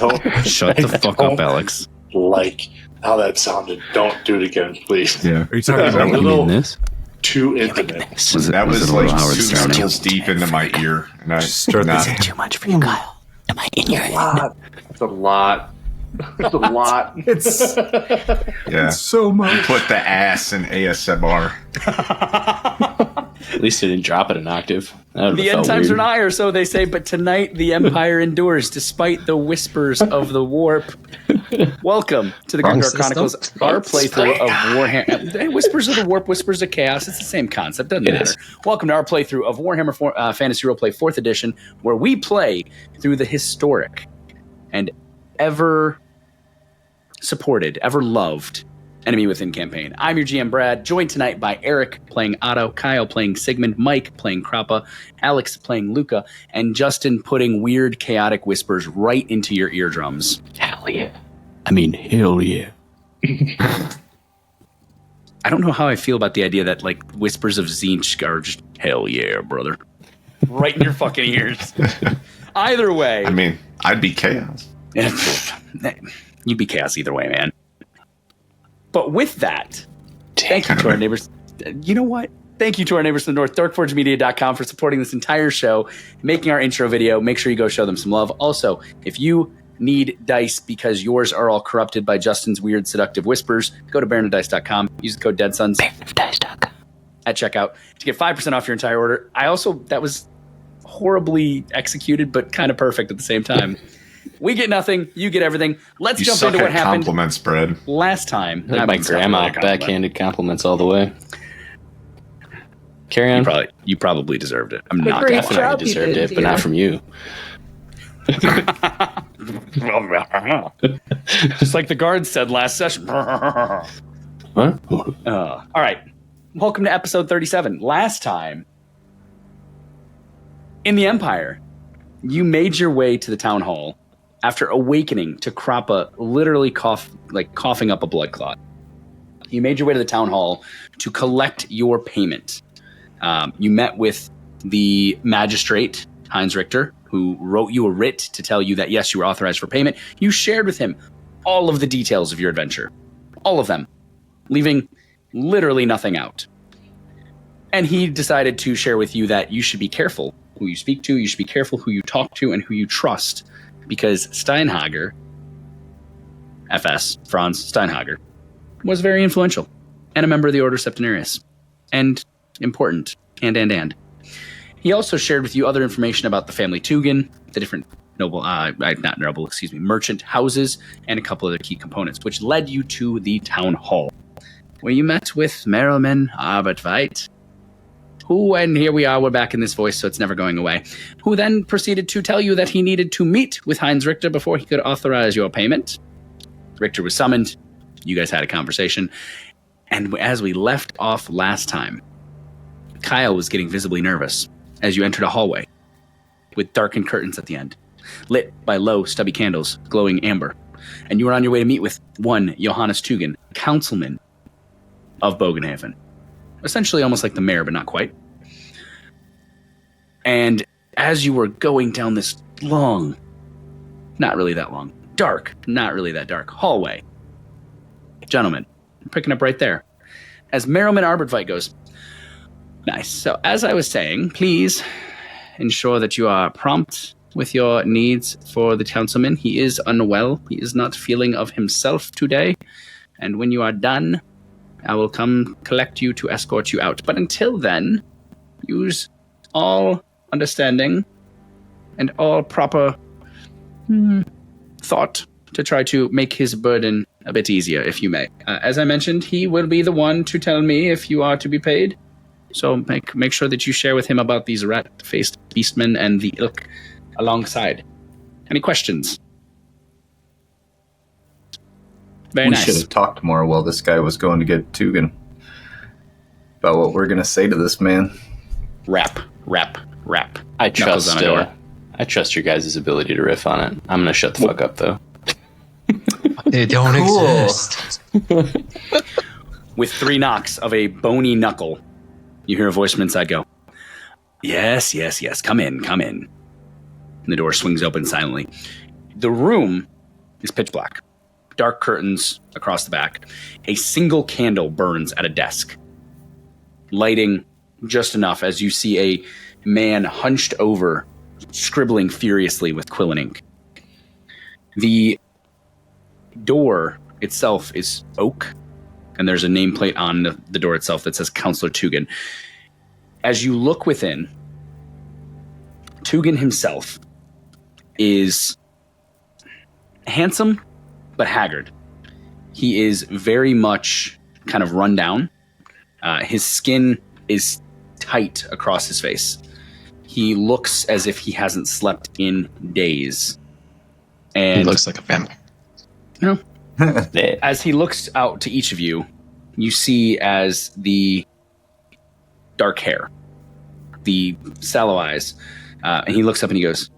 don't. Shut the fuck up, Alex. Like how that sounded. Don't do it again, please. Yeah. Are you talking That's about a You little mean this? too intimate. That was a little like Howard 2 Stern? mils deep into my ear. And I Start not, this- Too much for you, Kyle. Am I in your head? It's a lot. It's a lot. It's yeah. so much. Put the ass in ASMR. At least it didn't drop it an octave. The end times are nigh, or so they say, but tonight the Empire endures despite the whispers of the warp. Welcome to the Grimdark Chronicles, our playthrough of Warhammer. Whispers of the Warp, Whispers of Chaos. It's the same concept, doesn't matter. Welcome to our playthrough of Warhammer Fantasy Roleplay 4th Edition, where we play through the historic and ever supported, ever loved Enemy Within campaign. I'm your GM Brad, joined tonight by Eric playing Otto, Kyle playing Sigmund, Mike playing Krappa, Alex playing Luca, and Justin putting weird chaotic whispers right into your eardrums. Hell yeah. I mean, hell yeah. I don't know how I feel about the idea that like whispers of Zinch are just hell yeah, brother. Right in your fucking ears. Either way. I mean, I'd be chaos. You'd be chaos either way, man. But with that, thank you to our neighbors. You know what? Thank you to our neighbors to the north, darkforgemedia.com, for supporting this entire show, making our intro video. Make sure you go show them some love. Also, if you need dice because yours are all corrupted by Justin's weird seductive whispers, go to baronofdice.com. Use the code DEADSONS at checkout to get 5% off your entire order. That was horribly executed, but kind of perfect at the same time. We get nothing. You get everything. Let's You jump suck into what at happened compliments, Brad. last time. Like my grandma, backhanded compliments all the way. Carry on. You probably deserved it. I'm not Great gonna I lie. job. deserved it, but dear. not from you. Just like the guards said last session. What? All right. Welcome to episode 37. Last time, in the Empire, you made your way to the town hall after awakening to Krappa literally coughing up a blood clot. You made your way to the town hall to collect your payment. You met with the magistrate, Heinz Richter, who wrote you a writ to tell you that, yes, you were authorized for payment. You shared with him all of the details of your adventure. All of them. Leaving literally nothing out. And he decided to share with you that you should be careful who you speak to, you should be careful who you talk to, and who you trust, because Steinhager, FS, Franz Steinhager, was very influential and a member of the Ordo Septenarius, and important, and. He also shared with you other information about the family Teugen, the different merchant houses, and a couple other key components, which led you to the town hall, where you met with Merriman Arbertveit, who, and here we are, we're back in this voice, so it's never going away, who then proceeded to tell you that he needed to meet with Heinz Richter before he could authorize your payment. Richter was summoned. You guys had a conversation. And as we left off last time, Kyle was getting visibly nervous as you entered a hallway with darkened curtains at the end, lit by low, stubby candles, glowing amber. And you were on your way to meet with one Johannes Teugen, councilman of Bogenhaven. Essentially almost like the mayor, but not quite. And as you were going down this long, not really that long, dark, not really that dark, hallway, gentlemen, I'm picking up right there, as Merriman Arbertveit goes, nice. So as I was saying, please ensure that you are prompt with your needs for the councilman. He is unwell. He is not feeling of himself today. And when you are done, I will come collect you to escort you out. But until then, use all understanding and all proper thought to try to make his burden a bit easier, if you may. As I mentioned, he will be the one to tell me if you are to be paid. So make sure that you share with him about these rat-faced beastmen and the ilk alongside. Any questions? Very We nice. should have talked more while this guy was going to get Teugen about what we're going to say to this man. Rap. I Knuckles trust on a door. I trust your guys' ability to riff on it. I'm gonna shut the fuck up though. They don't Cool. exist. With 3 knocks of a bony knuckle, you hear a voice from inside go, yes, come in. And the door swings open silently. The room is pitch black. Dark curtains across the back. A single candle burns at a desk, lighting just enough as you see a man hunched over, scribbling furiously with quill and ink. The door itself is oak, and there's a nameplate on the door itself that says Councilor Teugen. As you look within, Teugen himself is handsome but haggard. He is very much kind of run down. His skin is tight across his face. He looks as if he hasn't slept in days. And He looks like a vampire. no. As he looks out to each of you, you see as the dark hair, the sallow eyes, and he looks up and he goes,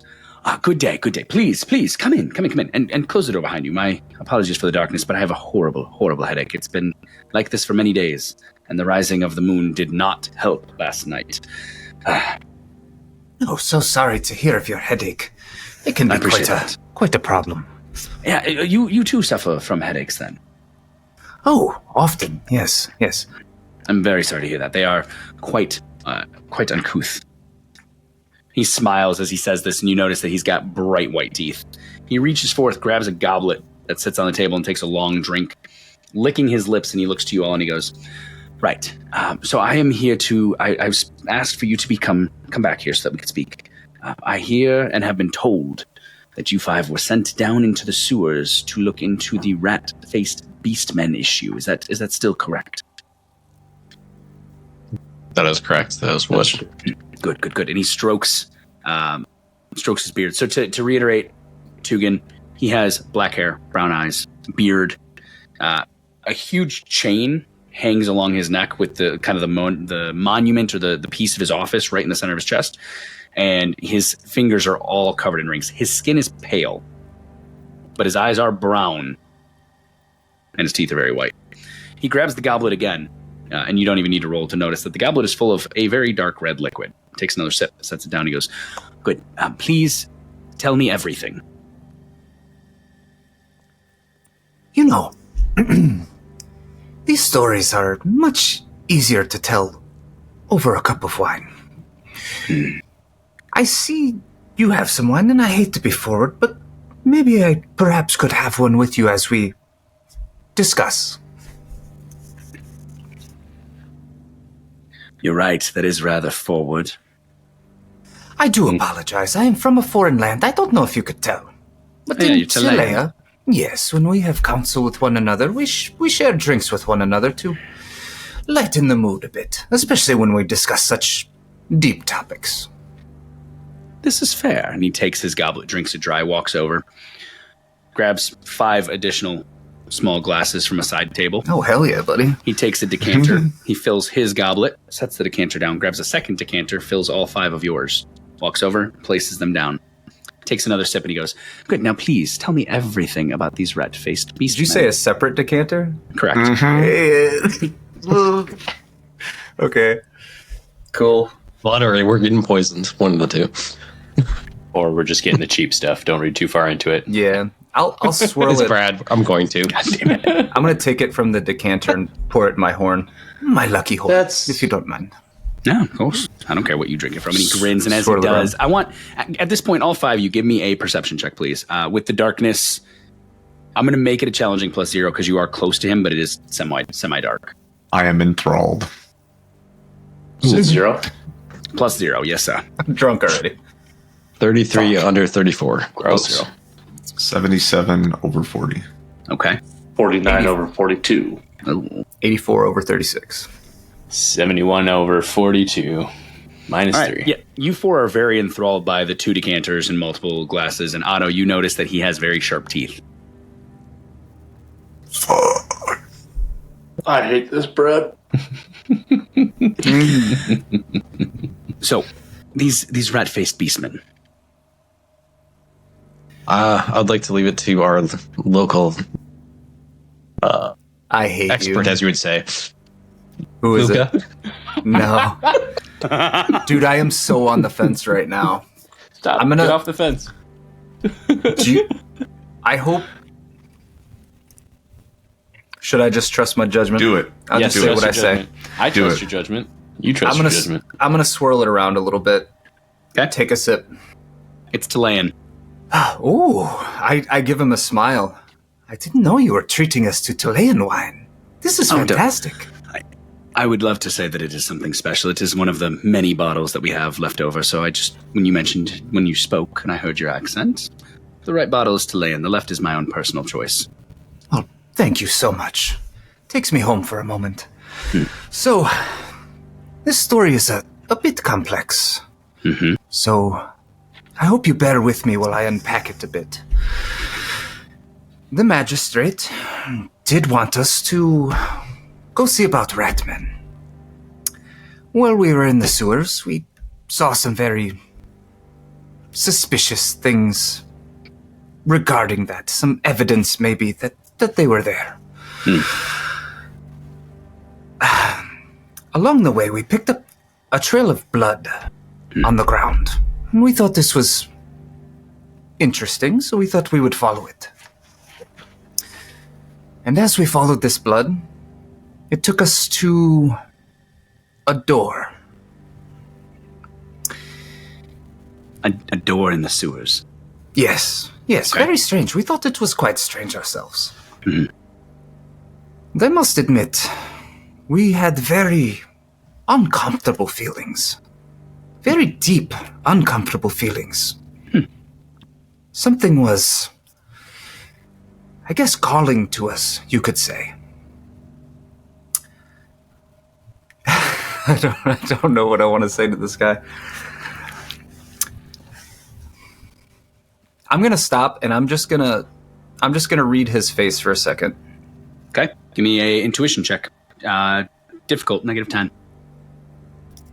good day. Please, come in, and close the door behind you. My apologies for the darkness, but I have a horrible headache. It's been like this for many days, and the rising of the moon did not help last night. Oh, so sorry to hear of your headache. It can I be appreciate quite a problem. Yeah, you too suffer from headaches then. Oh, often, yes. I'm very sorry to hear that. They are quite uncouth. He smiles as he says this, and you notice that he's got bright white teeth. He reaches forth, grabs a goblet that sits on the table, and takes a long drink, licking his lips, and he looks to you all and he goes, right, so I am here to, I've asked for you to come back here so that we could speak. I hear and have been told that you five were sent down into the sewers to look into the rat-faced Beastmen issue. Is that still correct? That is correct. That was what. Good. And he strokes his beard. So to reiterate, Teugen, he has black hair, brown eyes, beard, a huge chain hangs along his neck with the kind of the monument or the piece of his office right in the center of his chest, and his fingers are all covered in rings. His skin is pale, but his eyes are brown, and his teeth are very white. He grabs the goblet again, and you don't even need to roll to notice that the goblet is full of a very dark red liquid. Takes another sip, sets it down, he goes, good, please tell me everything. You know, these stories are much easier to tell over a cup of wine. I see you have some wine, and I hate to be forward, but maybe I perhaps could have one with you as we discuss. You're right, that is rather forward. I do apologize. I am from a foreign land. I don't know if you could tell. But Yeah, in you're Chilean. Chile, yes, when we have counsel with one another, we share drinks with one another to lighten the mood a bit, especially when we discuss such deep topics. This is fair. And he takes his goblet, drinks it dry, walks over, grabs 5 additional small glasses from a side table. Oh, hell yeah, buddy. He takes a decanter. He fills his goblet, sets the decanter down, grabs a second decanter, fills all 5 of yours, walks over, places them down, takes another sip, and he goes, good, now please tell me everything about these rat-faced beasts. Did you say a separate decanter? Correct. Okay. Cool. Lottery, we're getting poisoned. One of the two. Or we're just getting the cheap stuff. Don't read too far into it. Yeah. I'll swirl It's it. Brad. I'm going to. I'm going to take it from the decanter and pour it in my horn. My lucky horn, That's- if you don't mind. No, of course. I don't care what you drink it from. And he grins, and as he Swirl it does, around. I want, at this point, all 5 of you, give me a perception check, please. With the darkness, I'm going to make it a challenging +0 because you are close to him, but it is semi-dark. I am enthralled. Is it 0? +0, yes, sir. I'm drunk already. 33 under 34. Gross. 77 over 40. Okay. 49 over 42. 84 over 36. 71 over 42. Minus All right. 3. Yeah, you 4 are very enthralled by the 2 decanters and multiple glasses. And Otto, you notice that he has very sharp teeth. I hate this bread. So, these rat-faced beastmen. I'd like to leave it to our local I hate expert, you. as you would say. Who is Luca? it? No. Dude, I am so on the fence right now. Stop. I'm gonna- Get off the fence. Do you, I hope Should I just trust my judgment? Do it. I'll Yes, just say trust what I your say. judgment. I Do trust it. your judgment. You trust I'm your gonna judgment. I'm gonna swirl it around a little bit. Okay. Take a sip. It's Talayan. Ooh, I give him a smile. I didn't know you were treating us to Talayan wine. This is Oh, don't- fantastic. I would love to say that it is something special. It is one of the many bottles that we have left over. So when you spoke and I heard your accent, the right bottle is Talayan. The left is my own personal choice. Well, thank you so much. Takes me home for a moment. So, this story is a bit complex. Mm-hmm. So, I hope you bear with me while I unpack it a bit. The magistrate did want us to go see about Ratmen. While we were in the sewers, we saw some very suspicious things regarding that. Some evidence, maybe, that they were there. Along the way, we picked up a trail of blood on the ground. And we thought this was interesting, so we thought we would follow it. And as we followed this blood, it took us to a door. A door in the sewers. Yes, Okay. very strange. We thought it was quite strange ourselves. Mhm. And I must admit, we had very uncomfortable feelings. Very deep, uncomfortable feelings. Something was, I guess, calling to us, you could say. I don't know what I want to say to this guy. I'm gonna stop and I'm just gonna read his face for a second. Okay. Give me a intuition check. Difficult, -10.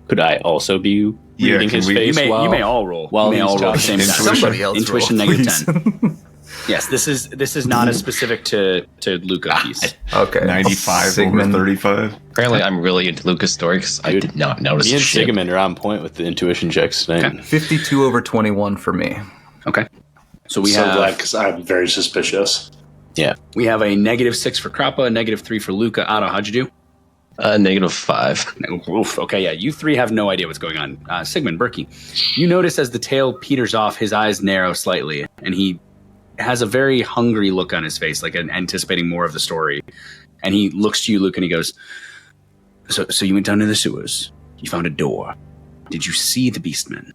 Could I also be Yeah, reading can his we- face? You while, may all roll. while you may he's all roll at the same talking? time. Intuition. Somebody else Intuition roll, -10. please. Yes, this is not as specific to Luca piece. Okay. 95 Sigmund. over 35. Apparently, I'm really into Luca's story because I Dude, did not notice Me and shit. Sigmund are on point with the intuition checks tonight. 52 over 21 for me. Okay. So we so have glad because I'm very suspicious. we have a -6 for Krappa, a -3 for Luca. Otto, how'd you do? -5. Oof. Okay, yeah, you three have no idea what's going on. Sigmund, Berkey, you notice as the tail peters off, his eyes narrow slightly, and he has a very hungry look on his face, like anticipating more of the story. And he looks to you, Luke, and he goes, So you went down to the sewers. You found a door. Did you see the Beastmen?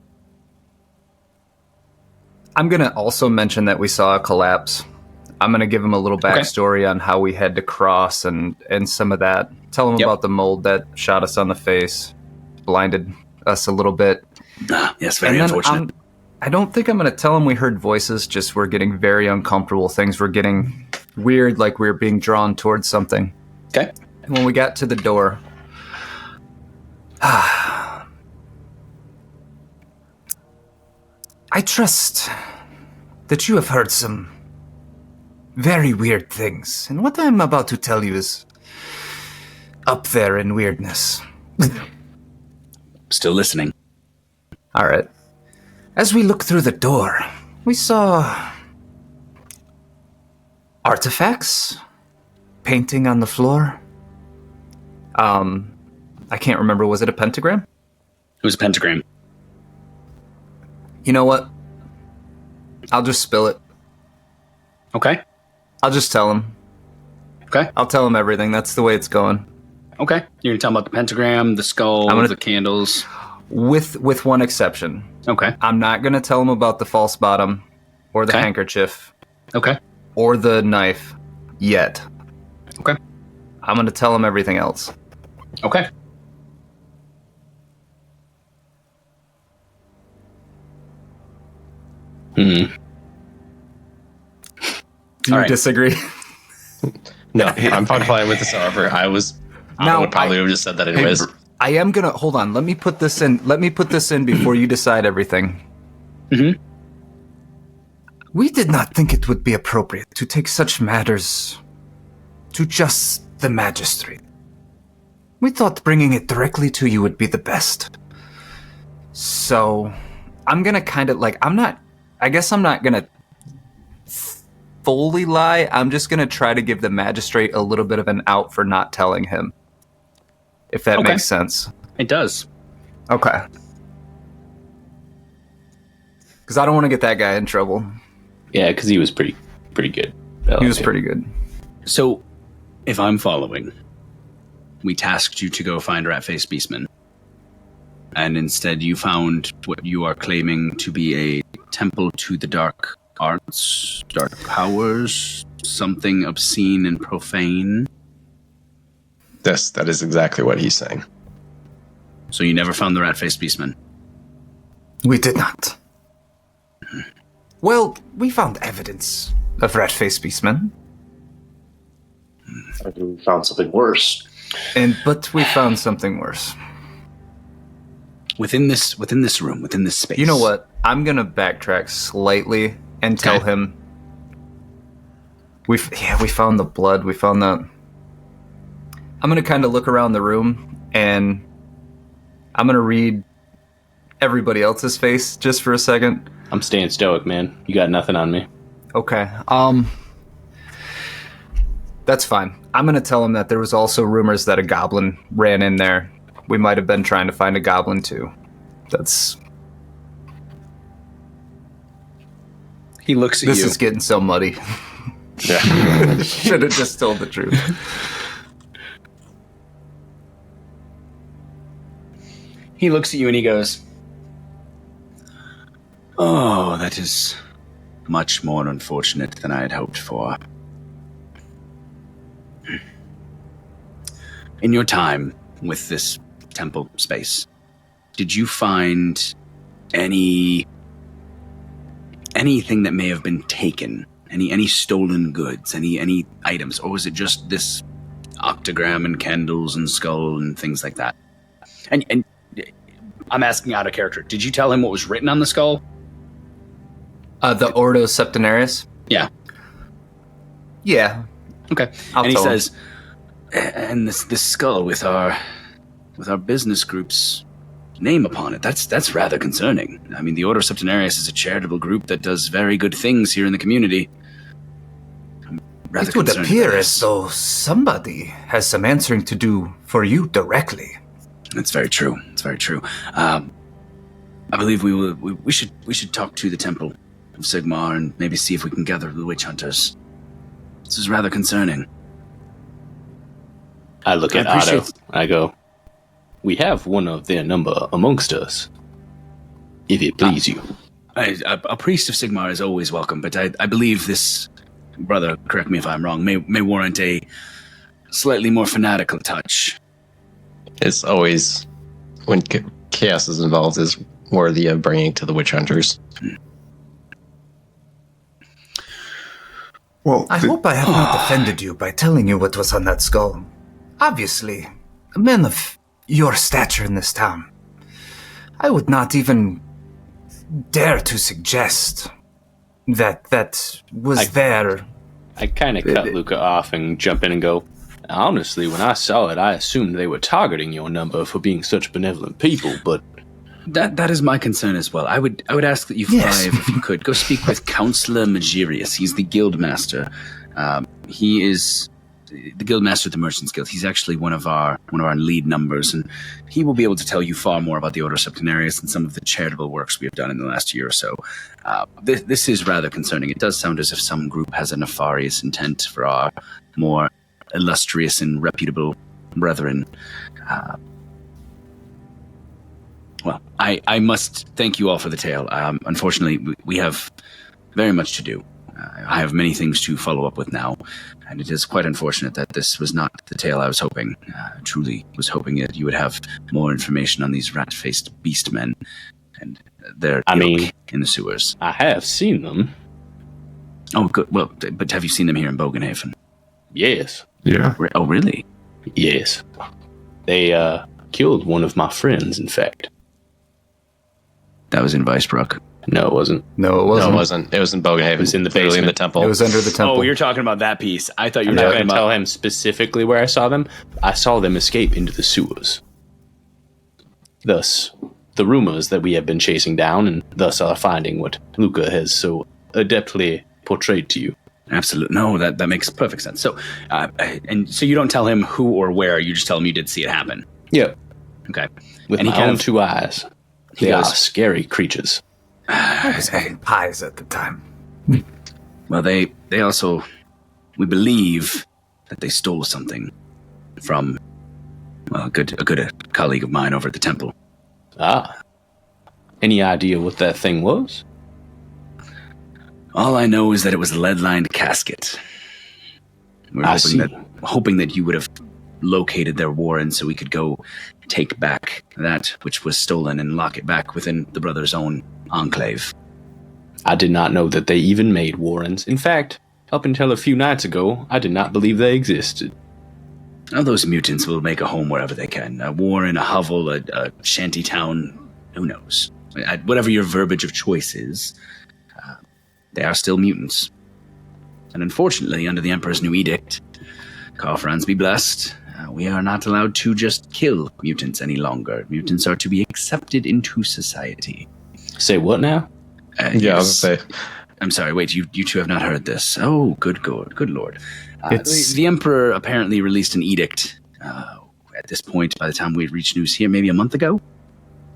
I'm going to also mention that we saw a collapse. I'm going to give him a little backstory on how we had to cross and some of that. Tell him Yep. about the mold that shot us on the face, blinded us a little bit. Yes, very And then unfortunate. I don't think I'm going to tell him we heard voices, just we're getting very uncomfortable. Things were getting weird, like we were being drawn towards something. Okay. And when we got to the door, I trust that you have heard some very weird things. And what I'm about to tell you is up there in weirdness. Still listening. All right. As we looked through the door, we saw artifacts, painting on the floor. I can't remember. Was it a pentagram? It was a pentagram. You know what? I'll just spill it. Okay. I'll just tell him. Okay. I'll tell him everything. That's the way it's going. Okay. You're going to tell him about the pentagram, the skull, I'm gonna- the candles. With one exception. Okay. I'm not going to tell him about the false bottom or the Okay. handkerchief Okay. or the knife yet. Okay. I'm going to tell him everything else. Okay. Do you All right. disagree? No, I'm fine with this offer. I Now, would probably have just said that anyways. I am gonna hold on. Let me put this in. Let me put this in before you decide everything. Mhm. We did not think it would be appropriate to take such matters to just the magistrate. We thought bringing it directly to you would be the best. So, I'm gonna kind of like. I guess I'm not gonna fully lie. I'm just going to try to give the magistrate a little bit of an out for not telling him. If that makes sense. It does. Okay. Because I don't want to get that guy in trouble. Yeah, because he was pretty good. He was pretty good. So, if I'm following, we tasked you to go find rat-faced beastmen. And instead you found what you are claiming to be a temple to the dark arts, dark powers, something obscene and profane. That is exactly what he's saying. So you never found the rat-faced beastmen? We did not. Well, we found evidence of rat-faced beastmen. I think we found something worse. But we found something worse. Within this room, within this space. You know what? I'm gonna backtrack slightly and tell him. We found the blood. We found the. I'm gonna kind of look around the room and I'm gonna read everybody else's face just for a second. I'm staying stoic, man. You got nothing on me. Okay. That's fine. I'm gonna tell him that there was also rumors that a goblin ran in there. We might have been trying to find a goblin too. He looks at you. This is getting so muddy. Yeah. Should have just told the truth. He looks at you and he goes, "Oh, that is much more unfortunate than I had hoped for. In your time with this temple space, did you find anything that may have been taken? Any stolen goods? Any items? Or was it just this octagram and candles and skull and things like that?" And I'm asking out of character. Did you tell him what was written on the skull? The Ordo Septenarius? Yeah. Yeah. Okay. I'll and he tell him. says, "And this skull with our business group's name upon it, that's rather concerning. I mean, the Ordo Septenarius is a charitable group that does very good things here in the community. I'm rather It would concerned appear about as this." though somebody has some answering to do for you directly. That's very true. It's very true. I believe we should talk to the Temple of Sigmar and maybe see if we can gather the witch hunters. This is rather concerning. I look I at Otto. appreciate- I go, "We have one of their number amongst us, if it please you." A priest of Sigmar is always welcome, but I believe this brother, correct me if I'm wrong, may warrant a slightly more fanatical touch. It's always, when chaos is involved, is worthy of bringing to the witch hunters. Well, I hope I have not offended you by telling you what was on that skull. Obviously, a man of your stature in this town, I would not even dare to suggest that was there. I kind of cut Luca off and jump in and go, "Honestly, when I saw it, I assumed they were targeting your number for being such benevolent people, but..." That is my concern as well. I would ask that you fly, Yes. if you could, go speak with Councilor Magirius. He's the Guildmaster. He is the Guildmaster of the Merchants Guild. He's actually one of our lead numbers, and he will be able to tell you far more about the Ordo Septenarius and some of the charitable works we have done in the last year or so. This is rather concerning. It does sound as if some group has a nefarious intent for our more illustrious and reputable brethren. Well, I must thank you all for the tale. Unfortunately, we have very much to do. I have many things to follow up with now, and it is quite unfortunate that this was not the tale I was hoping. Truly was hoping that you would have more information on these rat-faced beastmen and their ilk in the sewers. I have seen them. Oh, good. Well, but have you seen them here in Bogenhaven? Yes. yeah. Oh, really? Yes. They killed one of my friends, in fact. That was in Weisbrook. No, it wasn't. No, it No, wasn't. it wasn't. It was in Bogenhaven. It was in the Clearly in the basement. temple. It was under the temple. Oh, you're talking about that piece. I thought you I'm were not talking going to tell about... him specifically where I saw them. I saw them escape into the sewers. Thus, the rumors that we have been chasing down, and thus are finding what Luca has so adeptly portrayed to you. Absolutely. No, that makes perfect sense. So, and so you don't tell him who or where, you just tell him you did see it happen. Yeah. Okay. With And he my kind own of- 2 eyes. They are scary creatures. I was having pies at the time. Well, they also, we believe that they stole something from a good colleague of mine over at the temple. Ah. Any idea what that thing was? All I know is that it was a lead-lined casket. We're hoping that you would have located their warren so we could go take back that which was stolen and lock it back within the brothers' own enclave. I did not know that they even made warrens. In fact, up until a few nights ago, I did not believe they existed. Now, those mutants will make a home wherever they can. A warren, a hovel, a shanty town, who knows? Whatever your verbiage of choice is, they are still mutants. And unfortunately, under the Emperor's new edict, Carfrans be blessed, we are not allowed to just kill mutants any longer. Mutants are to be accepted into society. Say what now? Yeah, I was gonna say. I'm sorry, wait, you two have not heard this. Oh, good lord. The Emperor apparently released an edict at this point, by the time we had reached news here, maybe a month ago.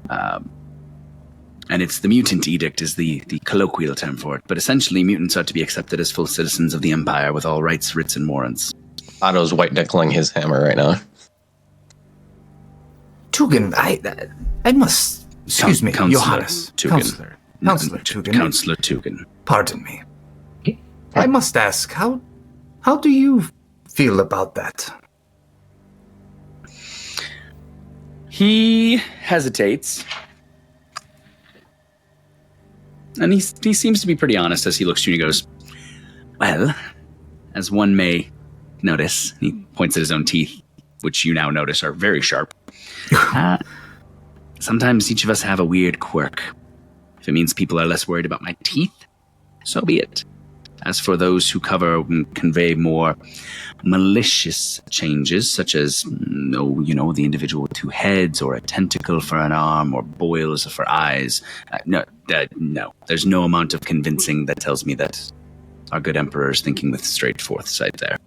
And it's the Mutant Edict is the colloquial term for it. But essentially, mutants are to be accepted as full citizens of the Empire with all rights, writs, and warrants. Otto's white-knuckling his hammer right now. Teugen, I must... Excuse me, Councilor Johannes. Teugen. Councilor Teugen. Councilor Teugen. Pardon me. I must ask, how do you feel about that? He hesitates. And he seems to be pretty honest as he looks to you and he goes, well, as one may notice, he points at his own teeth, which you now notice are very sharp. Sometimes each of us have a weird quirk. If it means people are less worried about my teeth, so be it. As for those who cover and convey more malicious changes, such as, the individual with 2 heads, or a tentacle for an arm, or boils for eyes, no, there's no amount of convincing that tells me that our good Emperor is thinking with straight foresight there.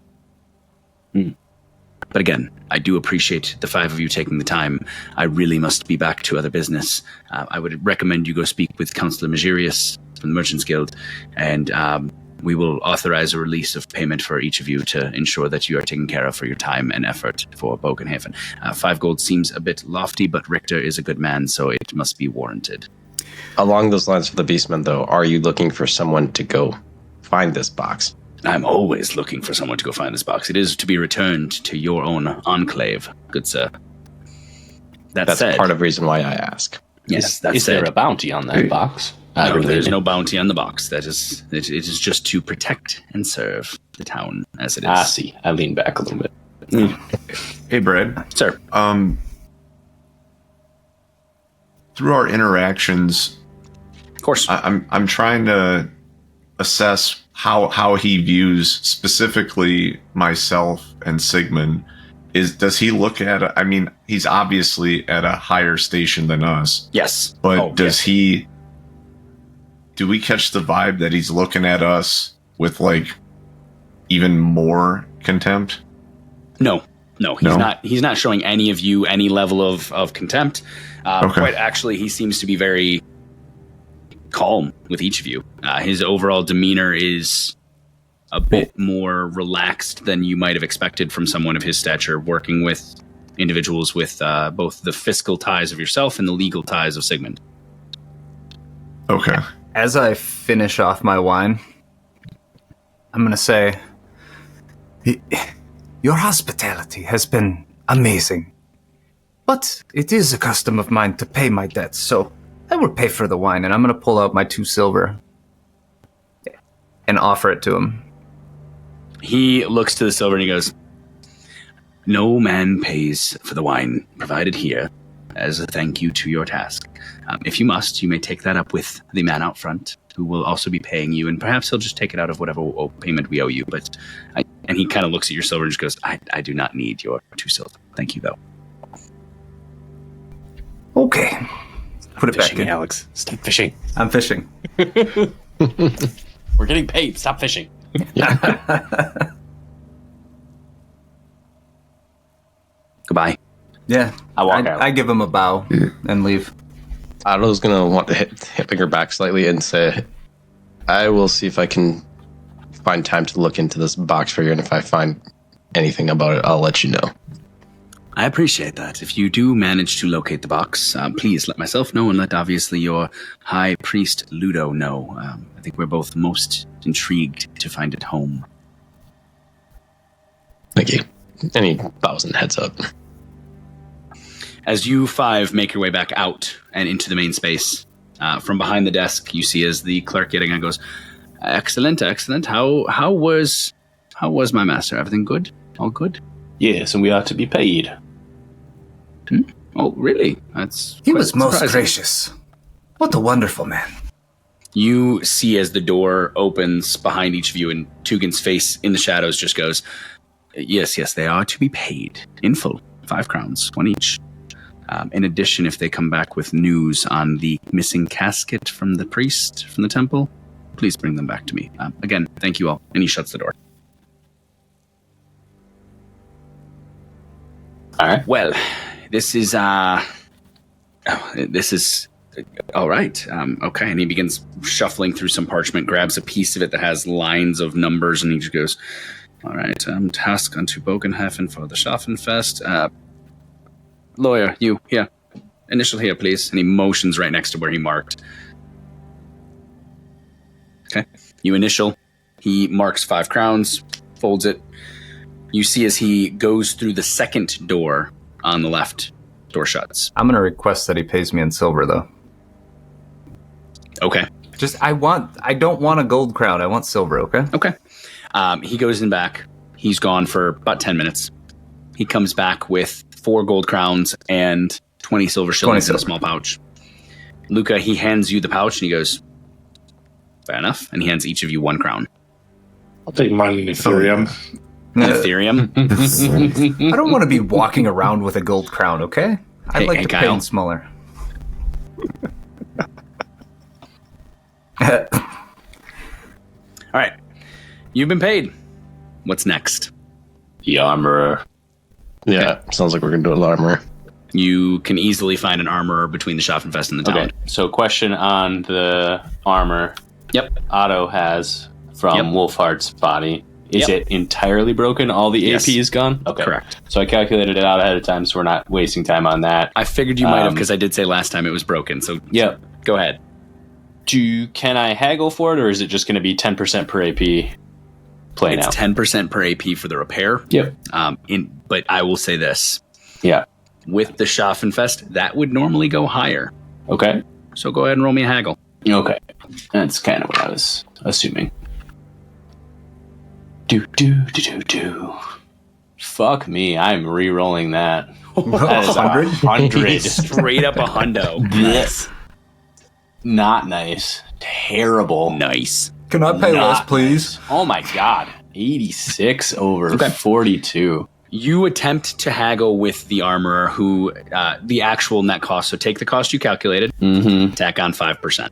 But again, I do appreciate the 5 of you taking the time. I really must be back to other business. I would recommend you go speak with Councilor Magirius from the Merchants Guild, and we will authorize a release of payment for each of you to ensure that you are taken care of for your time and effort for Bogenhafen. 5 gold seems a bit lofty, but Richter is a good man, so it must be warranted. Along those lines for the Beastmen, though, are you looking for someone to go find this box? I'm always looking for someone to go find this box. It is to be returned to your own enclave, good sir. That's said, part of the reason why I ask. Yes, Is there a bounty on that box? No, there's no bounty on the box. It is just to protect and serve the town as it is. I see. I lean back a little bit. Hey, Brad. Sir. Through our interactions, Of course. I'm trying to assess how he views specifically myself and Sigmund. Does he look at? I mean, he's obviously at a higher station than us. Yes. But do we catch the vibe that he's looking at us with like even more contempt? No, he's not showing any of you any level of contempt. Quite actually, he seems to be very calm with each of you. His overall demeanor is a bit more relaxed than you might have expected from someone of his stature, working with individuals with both the fiscal ties of yourself and the legal ties of Sigmund. Okay. As I finish off my wine, I'm going to say, your hospitality has been amazing. But it is a custom of mine to pay my debts, so I will pay for the wine, and I'm going to pull out my 2 silver and offer it to him. He looks to the silver and he goes, no man pays for the wine provided here as a thank you to your task. If you must, you may take that up with the man out front, who will also be paying you, and perhaps he'll just take it out of whatever payment we owe you. And he kind of looks at your silver and just goes, I do not need your 2 silver. Thank you, though. Okay. Put it back Fishing, in. Alex. Stop fishing. I'm fishing. We're getting paid. Stop fishing. Goodbye. Yeah. I walk out. I give him a bow and leave. Otto's gonna want to hit her back slightly and say, I will see if I can find time to look into this box for you, and if I find anything about it, I'll let you know. I appreciate that. If you do manage to locate the box, please let myself know and let obviously your High Priest Ludo know. I think we're both most intrigued to find it home. Thank you. And he bows and heads up. As you five make your way back out and into the main space, from behind the desk, you see as the clerk getting on goes, Excellent. How was my master? Everything good? All good? Yes, and we ought to be paid. Oh, really? He was most surprising. gracious. What a wonderful man. You see as the door opens behind each of you, and Teugen's face in the shadows just goes, Yes, they are to be paid in full. 5 crowns, 1 each. In addition, if they come back with news on the missing casket from the priest from the temple, please bring them back to me. Again, thank you all. And he shuts the door. All right. Well, this is all right. Okay, and he begins shuffling through some parchment, grabs a piece of it that has lines of numbers, and he just goes, all right, task unto Bogenhefen for the Schaffenfest. Lawyer, you, here. Initial here, please. And he motions right next to where he marked. Okay. You initial. He marks 5 crowns, folds it. You see as he goes through the second door on the left, door shuts. I'm going to request that he pays me in silver, though. Okay. I don't want a gold crown. I want silver, okay? Okay. He goes in back. He's gone for about 10 minutes. He comes back with 4 gold crowns and 20 silver shillings in a small pouch. Luca, he hands you the pouch and he goes, fair enough. And he hands each of you 1 crown. I'll take mine in Ethereum. Ethereum. I don't want to be walking around with a gold crown, okay? I'd like to pay Kyle. in smaller. All right. You've been paid. What's next? The armorer. Yeah, sounds like we're going to do a armor. You can easily find an armorer between the Schaffenfest and the town. Okay. So, question on the armor. Yep. Otto has from Wolfheart's body. Is Yep. it entirely broken? All the Yes. AP is gone? Okay. Correct. So I calculated it out ahead of time, so we're not wasting time on that. I figured you might have because I did say last time it was broken. So Yep. go ahead. Can I haggle for it, or is it just going to be 10% per AP play It's now? 10% per AP for the repair. Yep. But I will say this. Yeah. With the Schaffenfest, that would normally go higher. Okay. So go ahead and roll me a haggle. Okay. That's kind of what I was assuming. Do. Fuck me. I'm re-rolling that. That is 100. Straight up a hundo. Yes. Not nice. Terrible. Nice. Can I pay Not less, please? nice. Oh my god. 86 over 42. You attempt to haggle with the armorer who, the actual net cost, so take the cost you calculated, tack on 5%.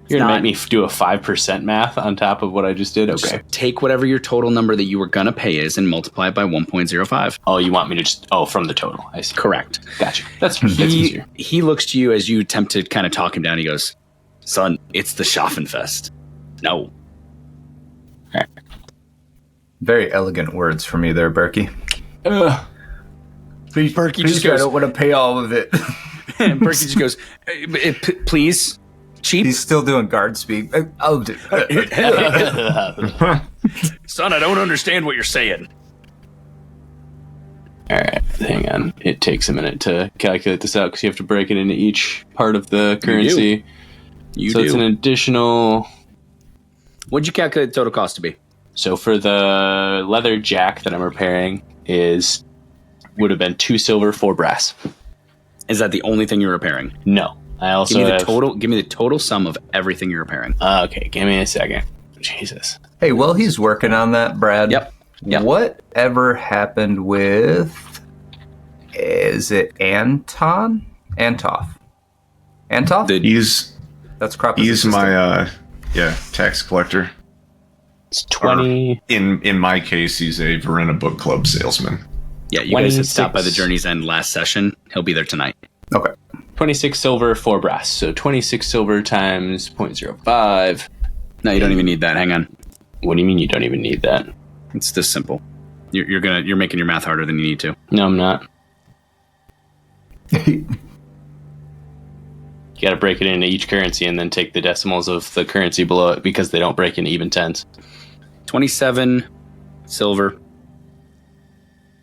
You're going to make me do a 5% math on top of what I just did? Okay. So take whatever your total number that you were going to pay is and multiply it by 1.05. Oh, you want me to just... Oh, from the total. I see. Correct. Gotcha. That's easier. He looks to you as you attempt to kind of talk him down. He goes, son, it's the Schaffenfest. No. Very elegant words for me there, Berkey. Berkey just I goes, don't want to pay all of it. and Berkey just goes, please, cheap. He's still doing guard speak. I'll do. Son, I don't understand what you're saying. All right, hang on. It takes a minute to calculate this out because you have to break it into each part of the currency. You so do. it's an additional... What'd you calculate the total cost to be? So for the leather jack that I'm repairing would have been 2 silver, 4 brass. Is that the only thing you're repairing? No. I also Give me the have... total. Give me the total sum of everything you're repairing. Okay, give me a second. Jesus. Hey, while he's working on that, Brad. Yep. Whatever happened with... Is it Anton? Antoff. Antoff? The- That's Crop. He's my tax collector. It's 20. In my case, he's a Verena Book Club salesman. Yeah, you guys had 26. stopped by the Journey's End last session. He'll be there tonight. Okay. 26 silver, 4 brass. So 26 silver times 0.05. No, you don't even need that. Hang on. What do you mean you don't even need that? It's this simple. You're making your math harder than you need to. No, I'm not. You got to break it into each currency and then take the decimals of the currency below it because they don't break into even tens. 27 silver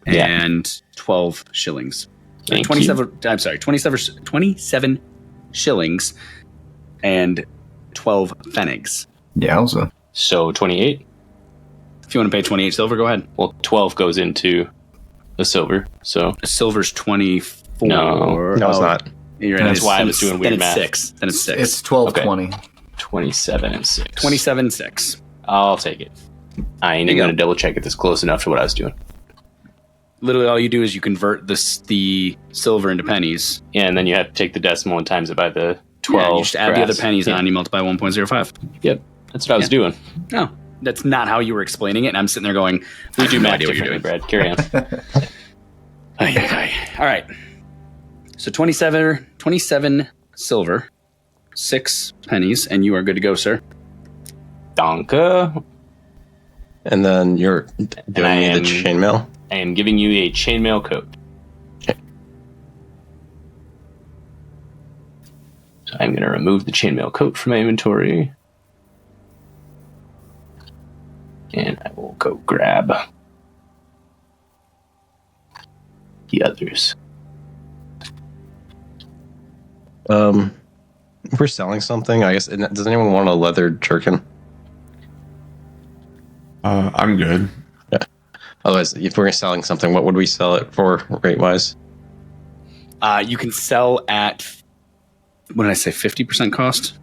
Yeah. and 12 shillings. Thank 27. I'm sorry. 27 shillings and 12 pfennigs. Yowza. So 28. If you want to pay 28 silver, go ahead. Well, 12 goes into the silver. So Silver's 24. No, it's not. You're right. That's why I was doing weird then math. It's 6. Then it's 6. It's 12.20. 27 and 6. 27 6. I'll take it. I ain't even you going to go. double check if it's close enough to what I was doing. Literally, all you do is you convert the silver into pennies. Yeah, and then you have to take the decimal and times it by the 12. Yeah, you just add the brass. other pennies Yeah. on. You multiply 1.05. Yep, that's what I was doing. No, that's not how you were explaining it. And I'm sitting there going, We do no math idea what you're differently, doing. Brad. Carry on. All right. So 27 silver, 6 pennies, and you are good to go, sir. Donka. And then you're I doing me the am- chainmail. I am giving you a chainmail coat. Okay. So I'm going to remove the chainmail coat from my inventory. And I will go grab the others. If we're selling something, I guess. Does anyone want a leather jerkin? I'm good. Otherwise, if we're selling something, what would we sell it for rate wise? You can sell at, what did I say, 50% cost?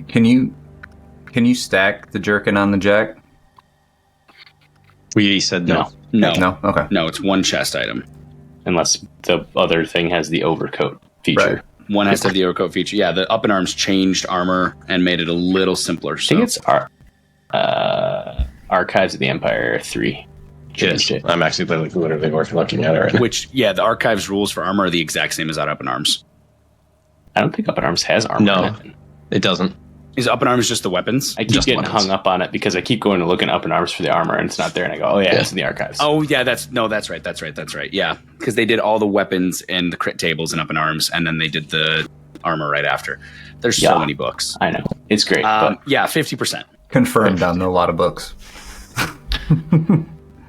Can you stack the jerkin on the jack? We said no. No. No? Okay. No, it's one chest item. Unless the other thing has the overcoat feature. Right. One has to have the overcoat feature. Yeah, the up in arms changed armor and made it a little simpler. I So think it's Archives of the Empire 3. Yes, I'm actually literally looking at it right now. which, yeah, the archives rules for armor are the exact same as that up in arms. I don't think Up in Arms has armor. No. in it. It doesn't. Is up in arms just the weapons? I keep Just getting weapons. hung up on it because I keep going to look in Up in Arms for the armor and it's not there. And I go, oh, yeah, it's in the archives. Oh, yeah, that's right. Yeah, because they did all the weapons and the crit tables and up in arms, and then they did the armor right after. There's so Yeah. many books. I know. It's great. But Yeah, 50%. Confirmed on a lot of books.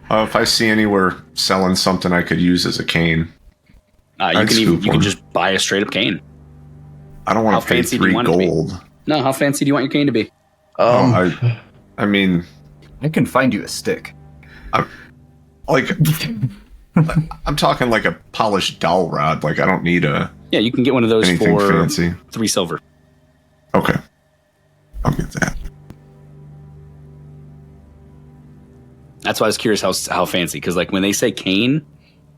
If I see anywhere selling something I could use as a cane, You I'd can scoop you can one. just buy a straight up cane. I don't How want to pay fancy do you 3 want it to be? gold. No, how fancy do you want your cane to be? I mean, I can find you a stick. like, I'm talking like a polished dowel rod. Like, I don't need Yeah, you can get one of those anything for fancy. 3 silver. Okay, I'll get that. That's why I was curious how fancy, because like when they say cane,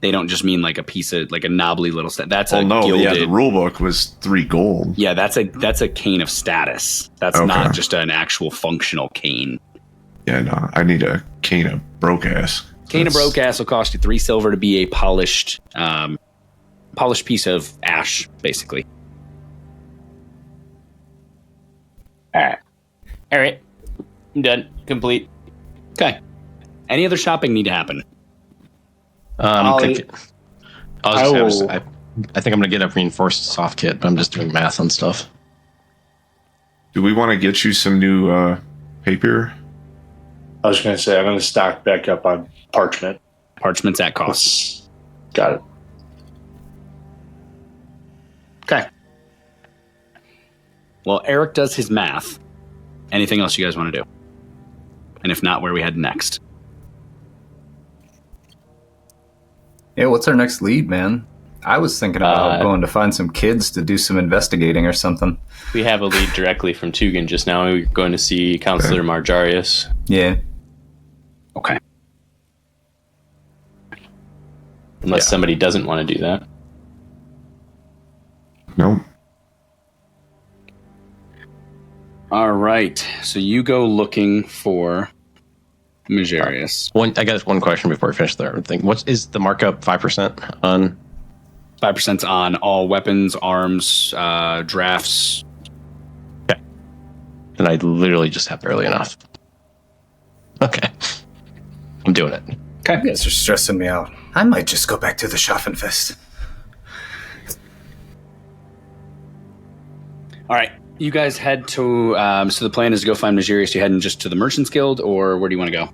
they don't just mean like a piece of like a knobbly little That's Well, a no, gilded. yeah, the rule book was 3 gold. Yeah, that's a cane of status. That's Okay. not just an actual functional cane. Yeah, no, I need a cane of broke ass. Cane of broke ass will cost you 3 silver to be a polished piece of ash, basically. all right. I'm done. Complete. Okay. Any other shopping need to happen? I think I'm will- gonna get a reinforced soft kit, but I'm just doing math on stuff. Do we want to get you some new paper? I was going to say, I'm going to stock back up on parchment. Parchment's at cost. Got it. Okay. Well, Eric does his math. Anything else you guys want to do? And if not, where we head next? Yeah, what's our next lead, man? I was thinking about going to find some kids to do some investigating or something. We have a lead directly from Teugen just now. We're going to see Councilor Magirius. Yeah. Okay. Unless somebody doesn't want to do that. No. All right. So you go looking for Magirius. I got one question before we finish the thing. What is the markup? 5% on? 5% on all weapons, arms, drafts. Okay. And I literally just have barely enough. Okay. I'm doing it. Okay. You guys are stressing me out. I might just go back to the Schaffenfest. All right. You guys head to... so the plan is to go find Magirius. You heading just to the Merchants Guild, or where do you want to go?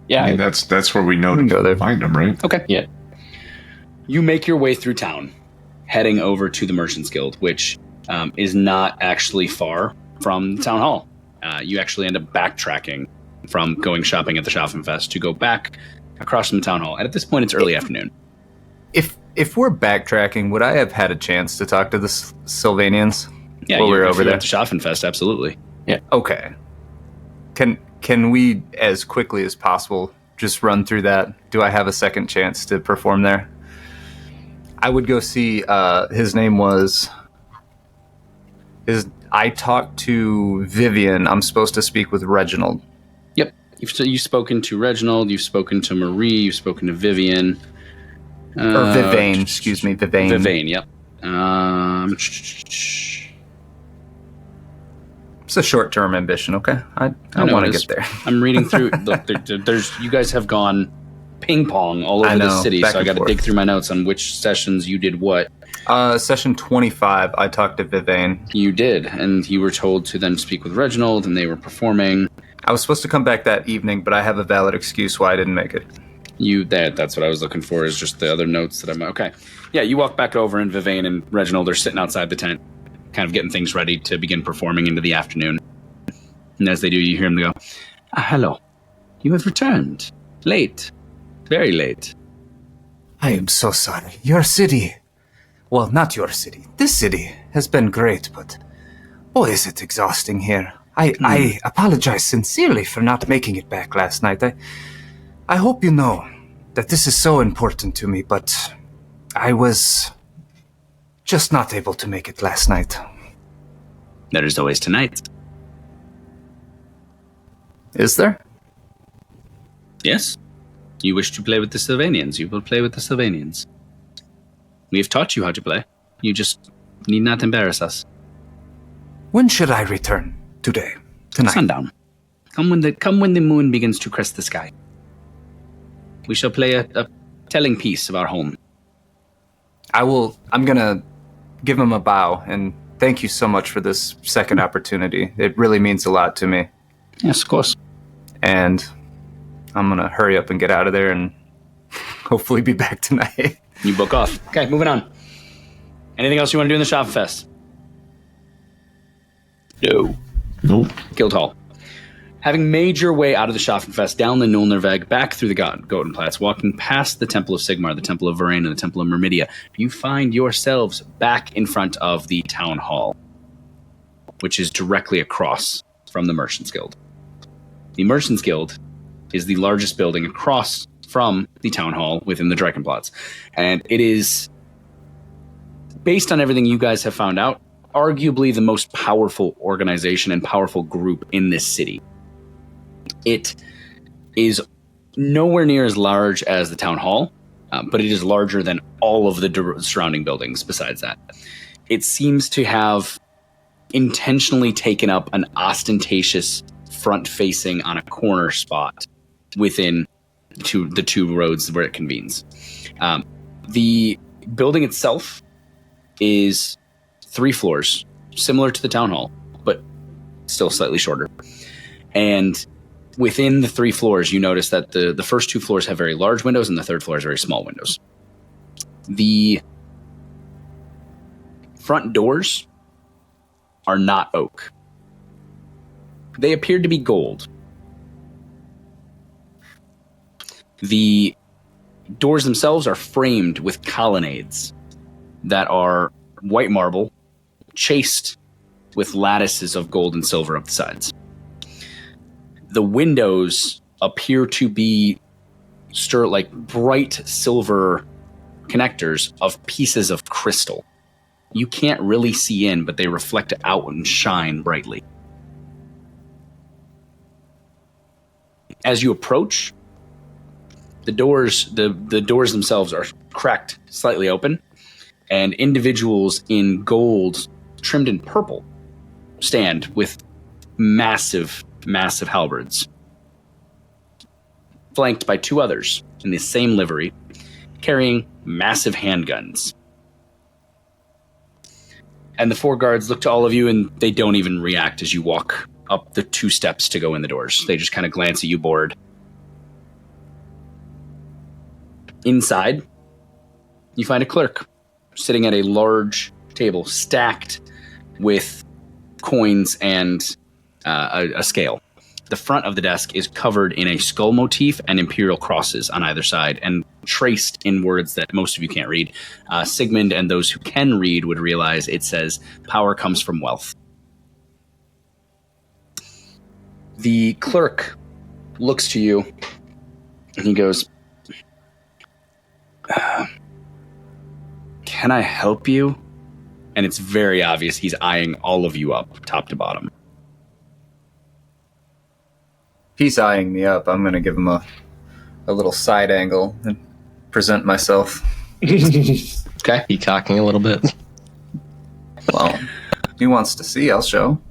Yeah, I mean, that's where we know can to go there. find him, right? Okay. Yeah. You make your way through town, heading over to the Merchants Guild, which is not actually far from the town hall. You actually end up backtracking from going shopping at the Schaffenfest to go back across from the town hall. And at this point, it's early afternoon. If we're backtracking, would I have had a chance to talk to the Sylvanians Yeah, while we were if over you're there? at the Schaffenfest, absolutely. Okay. Can we, as quickly as possible, just run through that? Do I have a second chance to perform there? I would go see, his name was... I talked to Vivian. I'm supposed to speak with Reginald. Yep. You've spoken to Reginald, you've spoken to Marie, you've spoken to Vivian. Or Vivain, excuse me, Vivain. Vivain, yep. It's a short-term ambition, okay? I know want it to is. get there. I'm reading through. Look, there's. You guys have gone ping pong all over I the know, city, back so I and got to forth. dig through my notes on which sessions you did what. Session 25, I talked to Vivain. You did, and you were told to then speak with Reginald, and they were performing. I was supposed to come back that evening, but I have a valid excuse why I didn't make it. That's what I was looking for. Is just the other notes that I'm okay. Yeah, you walk back over, and Vivain and Reginald are sitting outside the tent, kind of getting things ready to begin performing into the afternoon. And as they do, you hear them go, "Hello, you have returned. Late, very late." I am so sorry. Your city... Well, not your city. This city has been great, but... Boy, is it exhausting here. I apologize sincerely for not making it back last night. I hope you know that this is so important to me, but I was just not able to make it last night. There is always tonight. Is there? Yes. You wish to play with the Sylvanians, you will play with the Sylvanians. We have taught you how to play. You just need not embarrass us. When should I return? Today? Tonight? Sundown. Come when the moon begins to crest the sky. We shall play a telling piece of our home. I'm gonna give him a bow, and thank you so much for this second opportunity. It really means a lot to me. Yes, of course. And I'm gonna hurry up and get out of there and hopefully be back tonight. You book off. Okay, moving on. Anything else you want to do in the Schaffenfest? No. Nope. Guildhall. Having made your way out of the Schaffenfest, down the Nulnerweg, back through the Gotenplatz, walking past the Temple of Sigmar, the Temple of Varain, and the Temple of Myrmidia, you find yourselves back in front of the Town Hall, which is directly across from the Merchants Guild. The Merchants Guild is the largest building across from the Town Hall within the Drakenplatz, and it is, based on everything you guys have found out, arguably the most powerful organization and powerful group in this city. It is nowhere near as large as the Town Hall, but it is larger than all of the surrounding buildings besides that. It seems to have intentionally taken up an ostentatious front-facing on a corner spot within the two roads where it convenes. The building itself is 3 floors, similar to the Town Hall, but still slightly shorter. And within the 3 floors, you notice that the first 2 floors have very large windows, and the third floor has very small windows. The front doors are not oak. They appeared to be gold. The doors themselves are framed with colonnades that are white marble, chased with lattices of gold and silver up the sides. The windows appear to be like bright silver connectors of pieces of crystal You can't really see in, but they reflect out and shine brightly. As you approach, the doors themselves are cracked slightly open, and individuals in gold trimmed in purple stand with massive halberds, flanked by two others in the same livery, carrying massive handguns. And the four guards look to all of you, and they don't even react as you walk up the 2 steps to go in the doors. They just kind of glance at you bored. Inside, you find a clerk sitting at a large table stacked with coins and a scale. The front of the desk is covered in a skull motif and imperial crosses on either side, and traced in words that most of you can't read. Sigmund and those who can read would realize it says, "Power comes from wealth." The clerk looks to you, and he goes, "Can I help you?" And it's very obvious he's eyeing all of you up, top to bottom. He's eyeing me up. I'm going to give him a little side angle and present myself. Okay. Peacocking a little bit. Well, he wants to see, I'll show.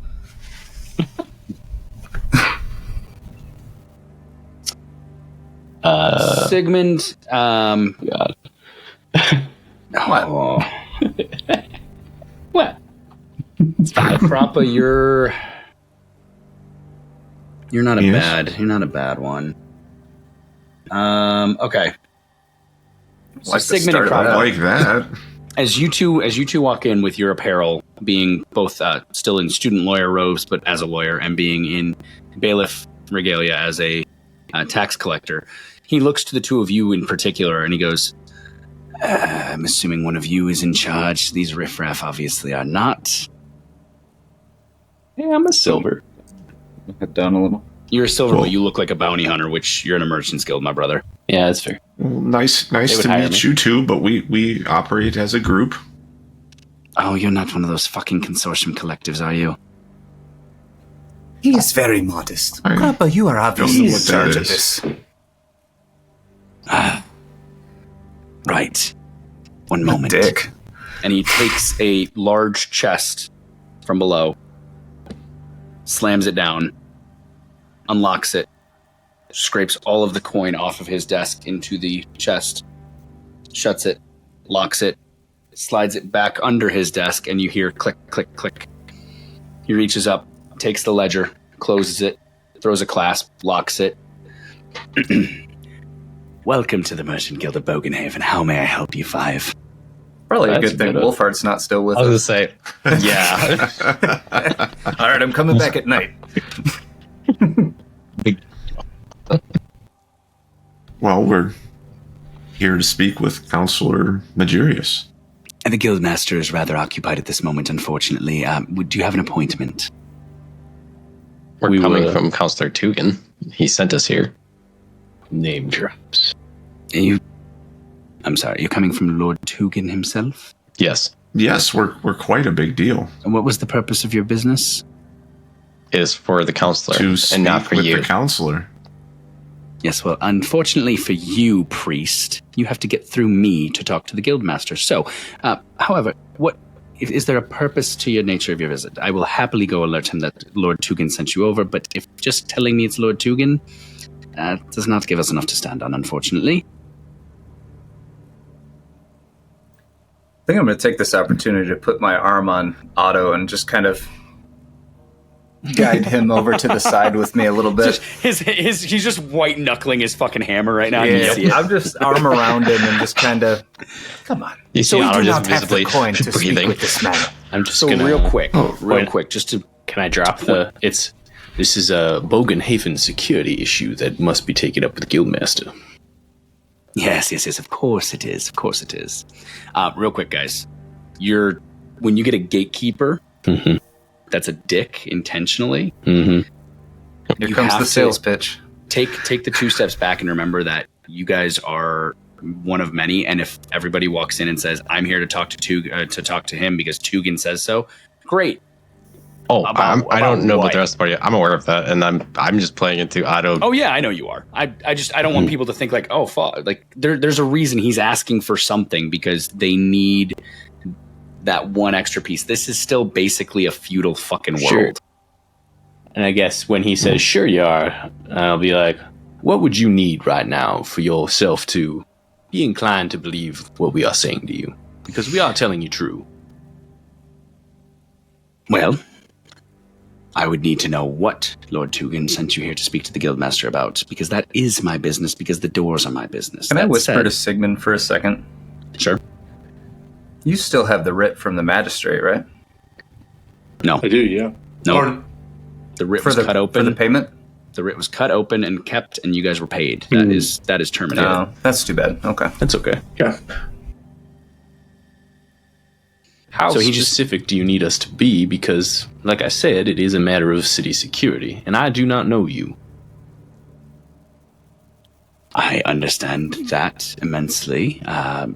Sigmund, God. What? Oh. What? Krappa, you're not you're not a bad one. Okay. So Like Sigmund and I Krappa, like that. as you two walk in with your apparel being both still in student lawyer robes, but as a lawyer, and being in bailiff regalia as a tax collector, he looks to the two of you in particular and he goes, "I'm assuming one of you is in charge. These riffraff obviously are not." Yeah, I'm a silver. Head down a little. You're a silver, Cool. but you look like a bounty hunter, which you're in a merchant's guild, my brother. Yeah, that's fair. Well, nice would to hire meet me. you too, but we operate as a group. Oh, you're not one of those fucking consortium collectives, are you? He is very modest. I Grandpa, you are don't know obviously in what that charge of is. this. Right. One moment. Dick. And he takes a large chest from below, slams it down, unlocks it, scrapes all of the coin off of his desk into the chest, shuts it, locks it, slides it back under his desk, and you hear click, click, click. He reaches up, takes the ledger, closes it, throws a clasp, locks it. Welcome to the Merchant Guild of Bogenhaven. How may I help you, Five? Probably a That's good thing good. Wolfheart's not still with I was us. going to say, yeah. All right, I'm coming back at night. Well, we're here to speak with Councilor Magirius. And the Guildmaster is rather occupied at this moment, unfortunately. Do you have an appointment? We're We coming were- from Councilor Teugen. He sent us here. Name drops. I'm sorry, you're coming from Lord Teugen himself? Yes. Yes, we're quite a big deal. And what was the purpose of your business? It is for the counselor To speak and not for with you. the counselor. Yes, well, unfortunately for you, priest, you have to get through me to talk to the Guildmaster. So, however, is there a purpose to your nature of your visit? I will happily go alert him that Lord Teugen sent you over, but if just telling me it's Lord Teugen, does not give us enough to stand on, unfortunately. I think I'm going to take this opportunity to put my arm on Otto and just kind of guide him over to the side with me a little bit. He's just white knuckling his fucking hammer right now. You can see it. I'm just arm around him and just kind of, come on. You see So we Otto do just not have the visibly coin to speak breathing. with this man. I'm just So gonna real quick, wait. just to Can I drop the? This is a Bogenhaven security issue that must be taken up with the Guildmaster. Yes, of course it is. Of course it is. Real quick, guys. When you get a gatekeeper, Mm-hmm. that's a dick intentionally. Mm-hmm. Here You comes have the to- sales pitch. Take the 2 steps back and remember that you guys are one of many. And if everybody walks in and says, "I'm here to talk to talk to him because Teugen says so," great. Oh, I don't know about the rest of the party. I'm aware of that, and I'm just playing into Otto. Oh yeah, I know you are. I don't want people to think like, oh, fuck. Like there's a reason he's asking for something because they need that one extra piece. This is still basically a feudal fucking world. Sure. And I guess when he says, "Sure you are," I'll be like, "What would you need right now for yourself to be inclined to believe what we are saying to you? Because we are telling you true." Well, I would need to know what Lord Teugen sent you here to speak to the Guildmaster about, because that is my business, because the doors are my business. Can I whisper to Sigmund for a second? Sure. You still have the writ from the magistrate, right? No. I do, yeah. No. The writ was cut open. For the payment? The writ was cut open and kept, and you guys were paid. That is terminated. No, that's too bad. Okay. That's okay. Yeah. How specific do you need us to be? Because, like I said, it is a matter of city security, and I do not know you. I understand that immensely.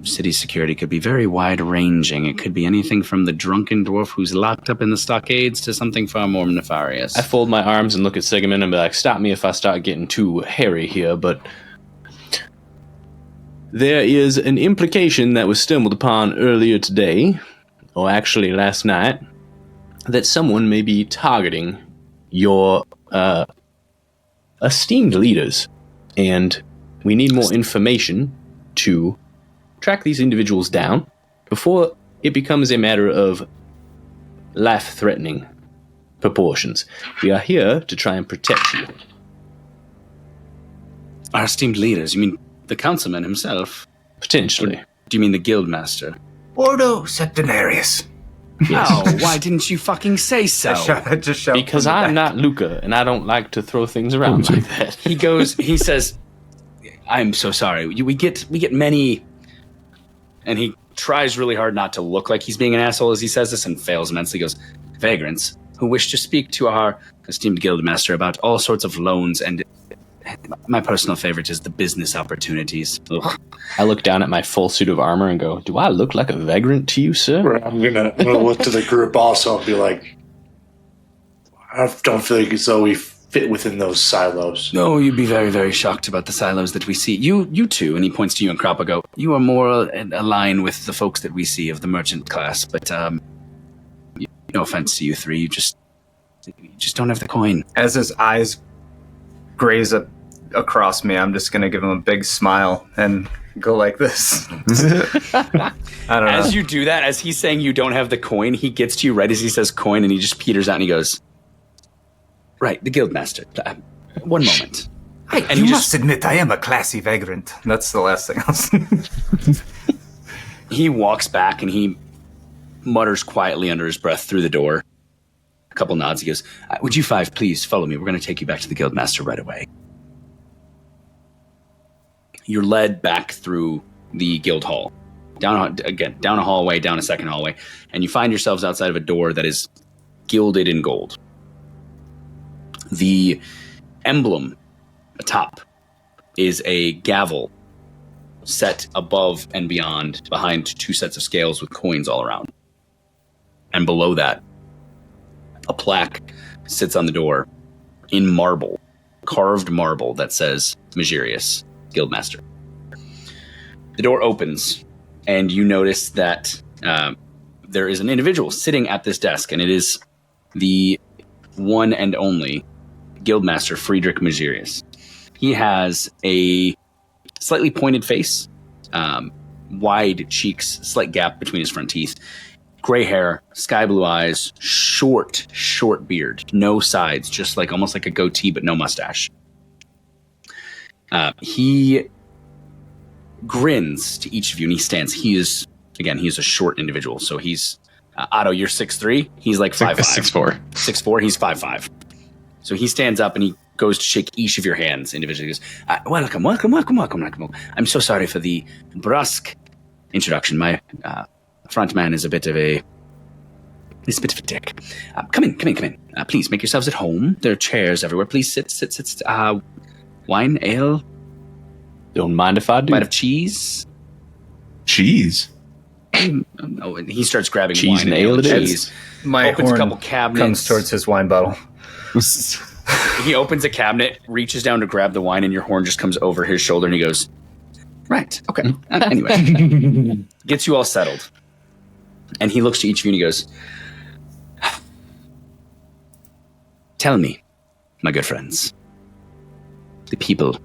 City security could be very wide-ranging. It could be anything from the drunken dwarf who's locked up in the stockades to something far more nefarious. I fold my arms and look at Sigmund and be like, "Stop me if I start getting too hairy here, but there is an implication that was stumbled upon earlier today, or actually last night, that someone may be targeting your esteemed leaders, and we need more information to track these individuals down before it becomes a matter of life-threatening proportions. We are here to try and protect you." Our esteemed leaders? You mean the councilman himself? Potentially. Do you mean the guildmaster? Ordo Septenarius. Yes. Oh, why didn't you fucking say so? Just shout Because from the I'm back. not Luca, and I don't like to throw things around like that. He says, "I'm so sorry. We get many," and he tries really hard not to look like he's being an asshole as he says this and fails immensely. He goes, "Vagrants who wish to speak to our esteemed guildmaster about all sorts of loans, and my personal favorite is the business opportunities." Ugh. I look down at my full suit of armor and go, "Do I look like a vagrant to you, sir?" I'm gonna look to the group also and be like, I don't feel like as though we fit within those silos. No, you'd be very, very shocked about the silos that we see. You too, and he points to you and Kropago. You are more aligned with the folks that we see of the merchant class, but no offense to you three, you just don't have the coin. As his eyes graze across me, I'm just going to give him a big smile and go like this. I don't know. As you do that, as he's saying you don't have the coin, he gets to you right as he says coin, and he just peters out and he goes, "Right, the guildmaster. One moment." And you must admit, I am a classy vagrant. That's the last thing I'll say. He walks back and he mutters quietly under his breath through the door. A couple nods. He goes, "Would you five please follow me? We're going to take you back to the guildmaster right away." You're led back through the guild hall, down a hallway, down a second hallway, and you find yourselves outside of a door that is gilded in gold. The emblem atop is a gavel set above and behind two sets of scales with coins all around. And below that, a plaque sits on the door in marble, carved marble that says Magirius, Guildmaster. The door opens, and you notice that there is an individual sitting at this desk, and it is the one and only Guildmaster Friedrich Magirius. He has a slightly pointed face, wide cheeks, slight gap between his front teeth, gray hair, sky blue eyes, short beard, no sides, just like almost like a goatee, but no mustache. He grins to each of you, and he stands. He is a short individual. So he's Otto. You're 6'3". He's like 5'5". 6'4". 6'4". He's 5'5". So he stands up and he goes to shake each of your hands individually. He goes, welcome. I'm so sorry for the brusque introduction. My front man is a bit of a dick. Come in. Please make yourselves at home. There are chairs everywhere. Please sit. Wine, ale. Don't mind if I do. Bite of cheese. Cheese. Oh, and he starts grabbing Cheese wine and ale it is. cheese. My Opens a horn couple cabinets. comes towards his wine bottle. He opens a cabinet, reaches down to grab the wine, and your horn just comes over his shoulder, and he goes, right, okay. Anyway, gets you all settled. And he looks to each of you and he goes, tell me, my good friends, the people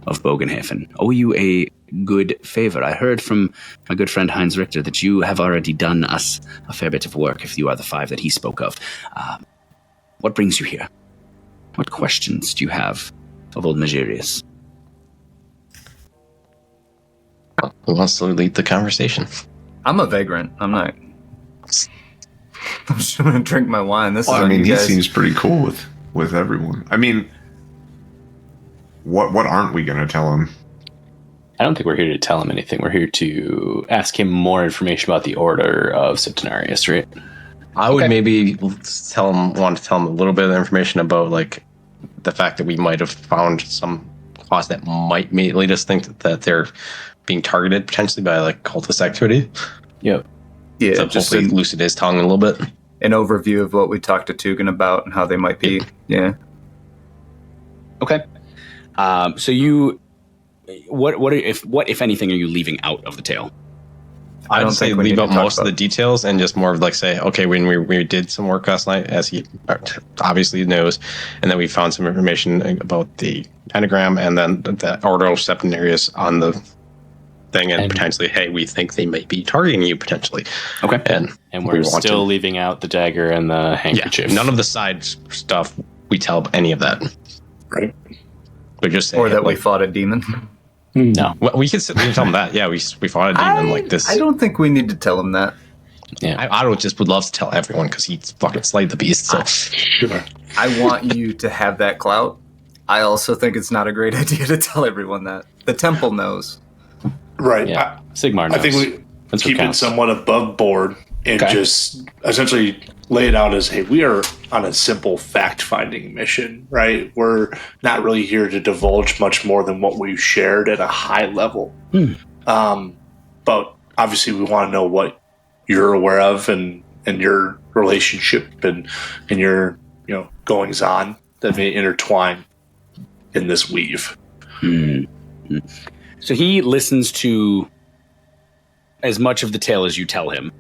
of Bogenhafen owe you a good favor. I heard from my good friend Heinz Richter that you have already done us a fair bit of work, if you are the 5 that he spoke of. What brings you here? What questions do you have of old Magirius? Who wants to lead the conversation? I'm a vagrant. I'm not. I'm just gonna drink my wine. This is I on mean, you he guys. seems pretty cool with everyone. I mean, what aren't we going to tell him? I don't think we're here to tell him anything. We're here to ask him more information about the Order of Septenarius, right? I would maybe want to tell him a little bit of information about like the fact that we might have found some cause that might lead us to think that they're being targeted potentially by like cultist activity. Yep. Yeah, So just hopefully loosen his tongue a little bit. an overview of what we talked to Teugen about and how they might be. Yeah. Okay. So you, what if anything, are you leaving out of the tale? I I'd don't say think we need leave to out talk most of the about- details and just more of like say, okay, when we did some work last night, as he obviously knows, and then we found some information about the pentagram and then the Ordo Septenarius on the thing, and potentially, hey, we think they might be targeting you potentially. Okay. And we're we want still to- leaving out the dagger and the handkerchief. None of the side stuff we tell any of that. Right. We just say, Or that we like, fought a demon. No. well, we can tell them that. Yeah, we fought a demon like this. I don't think we need to tell him that. Yeah. I would love to tell everyone because he fucking slayed the beast. So I want you to have that clout. I also think it's not a great idea to tell everyone that. The temple knows. Right. Yeah. Sigmar knows. I think we That's what keep it counts. somewhat above board and Okay. just essentially lay it out as, hey, we are on a simple fact-finding mission, right? We're not really here to divulge much more than what we've shared at a high level. But obviously we want to know what you're aware of and your relationship and your goings on that may intertwine in this weave. So he listens to as much of the tale as you tell him.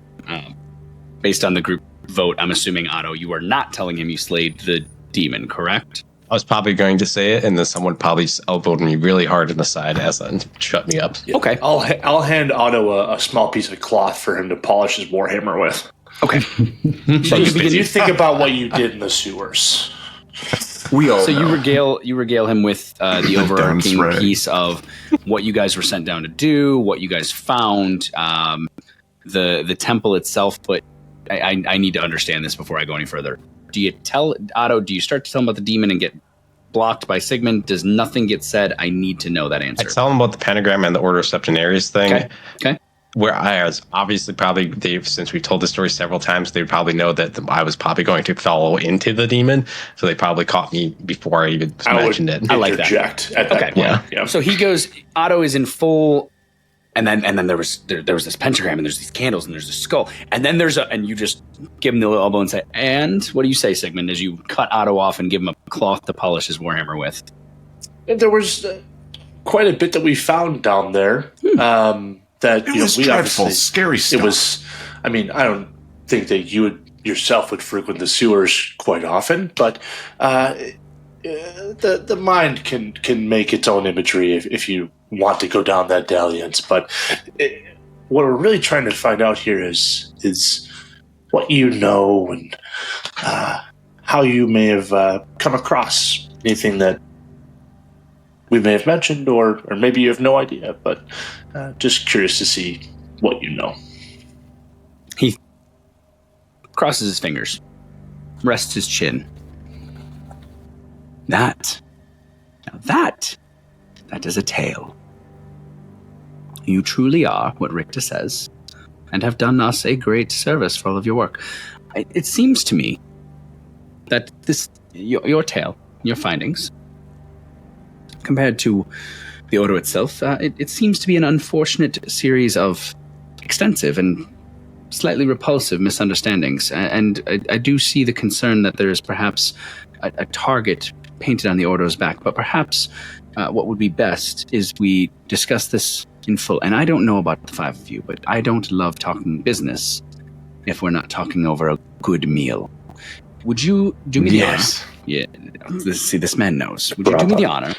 Based on the group vote, I'm assuming, Otto, you are not telling him you slayed the demon, correct? I was probably going to say it, and then someone probably just elbowed me really hard in the side as and shut me up. Okay. I'll hand Otto a small piece of cloth for him to polish his warhammer with. Okay. So you think about what you did in the sewers. We all So know. you regale him with the overarching thread. piece of what you guys were sent down to do, what you guys found, the temple itself. But I need to understand this before I go any further. Do you tell Otto? Do you start to tell him about the demon and get blocked by Sigmund? Does nothing get said? I need to know that I answer. tell them about the pentagram and the Ordo Septenarius thing. Okay. Where I was obviously probably since we've told the story several times, they probably know that I was probably going to follow into the demon, so they probably caught me before I even mentioned it. I like that. Interject at that Okay. point. Yeah. So he goes. Otto is in full, and then there was this pentagram, and there's these candles, and there's this skull, and then and you just give him the little elbow and say, "And what do you say, Sigmund?" As you cut Otto off and give him a cloth to polish his warhammer with. There was quite a bit that we found down there. That It we was dreadful, obviously- scary stuff. It was. I mean, I don't think that you yourself would frequent the sewers quite often, but the mind can make its own imagery if you want to go down that dalliance. But what we're really trying to find out here is what you know and how you may have come across anything that we may have mentioned, or maybe you have no idea, but just curious to see what you know. He crosses his fingers, rests his chin. That is a tale. You truly are what Richter says, and have done us a great service for all of your work. It seems to me that your tale, your findings, compared to the Ordo itself, it seems to be an unfortunate series of extensive and slightly repulsive misunderstandings. And I do see the concern that there is perhaps a target painted on the Ordo's back, but perhaps what would be best is we discuss this in full. And I don't know about the five of you, but I don't love talking business if we're not talking over a good meal. Would you do me the honor? Yeah, this man knows. Would you do me the honor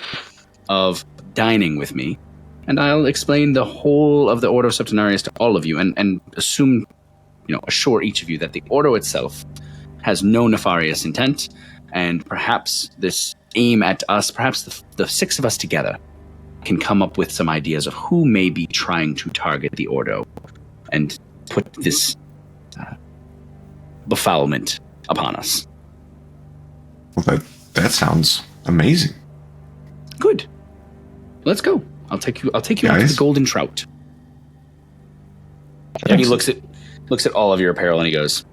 of dining with me? And I'll explain the whole of the Ordo Septenarius to all of you and assure each of you that the Ordo itself has no nefarious intent, and perhaps this aim at us, perhaps the six of us together, can come up with some ideas of who may be trying to target the Ordo and put this befoulment upon us. Well, that sounds amazing. Good. Let's go. I'll take you out to the Golden Trout. And he looks at all of your apparel and he goes,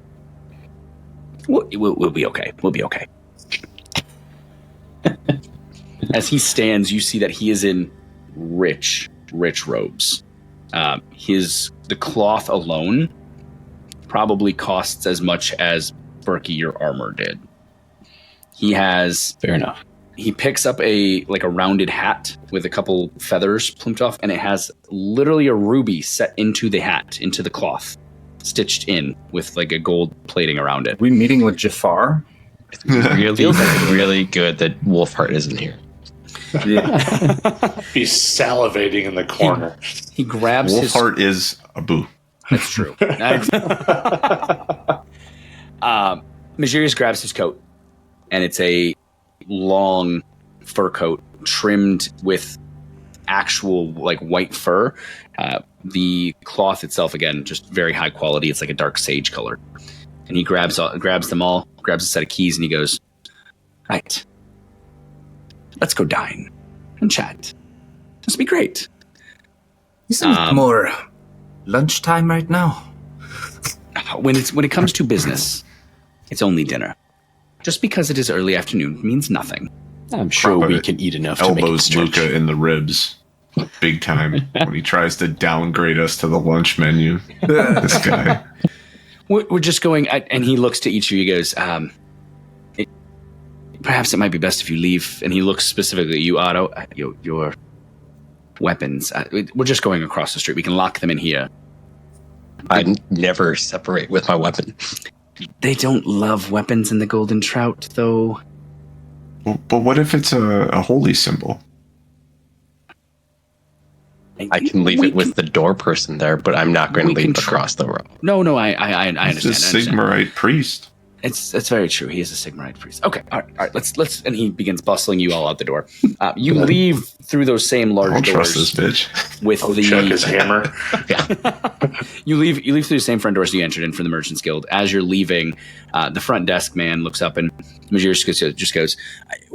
We'll be okay. We'll be okay. As he stands, you see that he is in rich robes. The cloth alone probably costs as much as Berkey, your armor did. He has... Fair enough. He picks up a rounded hat with a couple feathers plumed off, and it has literally a ruby set into the hat, into the cloth, stitched in with like a gold plating around it. We meeting with Jafar? It's really good that Wolfheart isn't here. Yeah. He's salivating in the corner. He grabs Wolfheart is a boo. That's true. Magirius grabs his coat, and it's a long fur coat trimmed with actual white fur. The cloth itself, again, just very high quality. It's like a dark sage color. And he grabs them all, grabs a set of keys, and he goes, "Right, let's go dine and chat. This will be great." Isn't it more lunchtime right now? When it comes to business, it's only dinner. Just because it is early afternoon means nothing. I'm sure we can eat enough to make it elbows stretch. Luca in the ribs, big time, when he tries to downgrade us to the lunch menu. This guy. We're just going, and he looks to each of you. He goes, perhaps it might be best if you leave. And he looks specifically at you, Otto. Your weapons. We're just going across the street. We can lock them in here. I never separate with my weapon. They don't love weapons in the Golden Trout, though. But what if it's a holy symbol? I can leave it with the door person there, but I'm not going to leave it across the road. No, I understand. He's a Sigmarite priest. It's very true. He is a Sigmarite priest. Okay, all right. Let's. And he begins bustling you all out the door. You leave through those same large I'll doors. trust this bitch. With Chuck his hammer. Yeah. You leave through the same front doors you entered in from the Merchants Guild. As you're leaving, the front desk man looks up and Magirius just goes,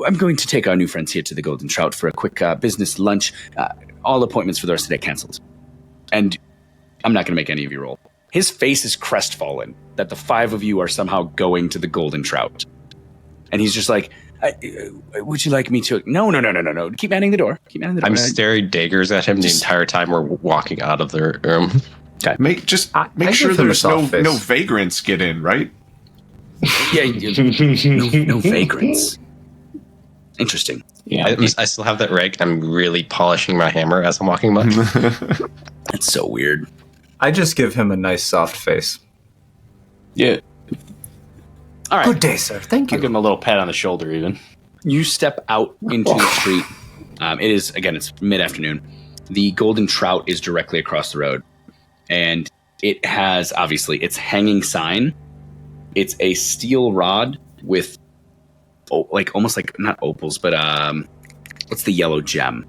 "I'm going to take our new friends here to the Golden Trout for a quick business lunch. All appointments for the rest of the day canceled." And I'm not going to make any of you roll. His face is crestfallen that the five of you are somehow going to the Golden Trout. And he's just like, "Would you like me to?" No. Keep manning the door. I'm staring daggers at him the entire time we're walking out of the room. Okay. Make sure there's no vagrants get in, right? Yeah, no vagrants. Interesting. Yeah, I still have that rag, and I'm really polishing my hammer as I'm walking by. That's so weird. I just give him a nice soft face. yeah. All right. Good day, sir. Thank I'll you. give him a little pat on the shoulder, even. You step out into the street. It's mid-afternoon. The Golden Trout is directly across the road. And it has, obviously, its hanging sign. It's a steel rod with, almost like, not opals, but, what's the yellow gem?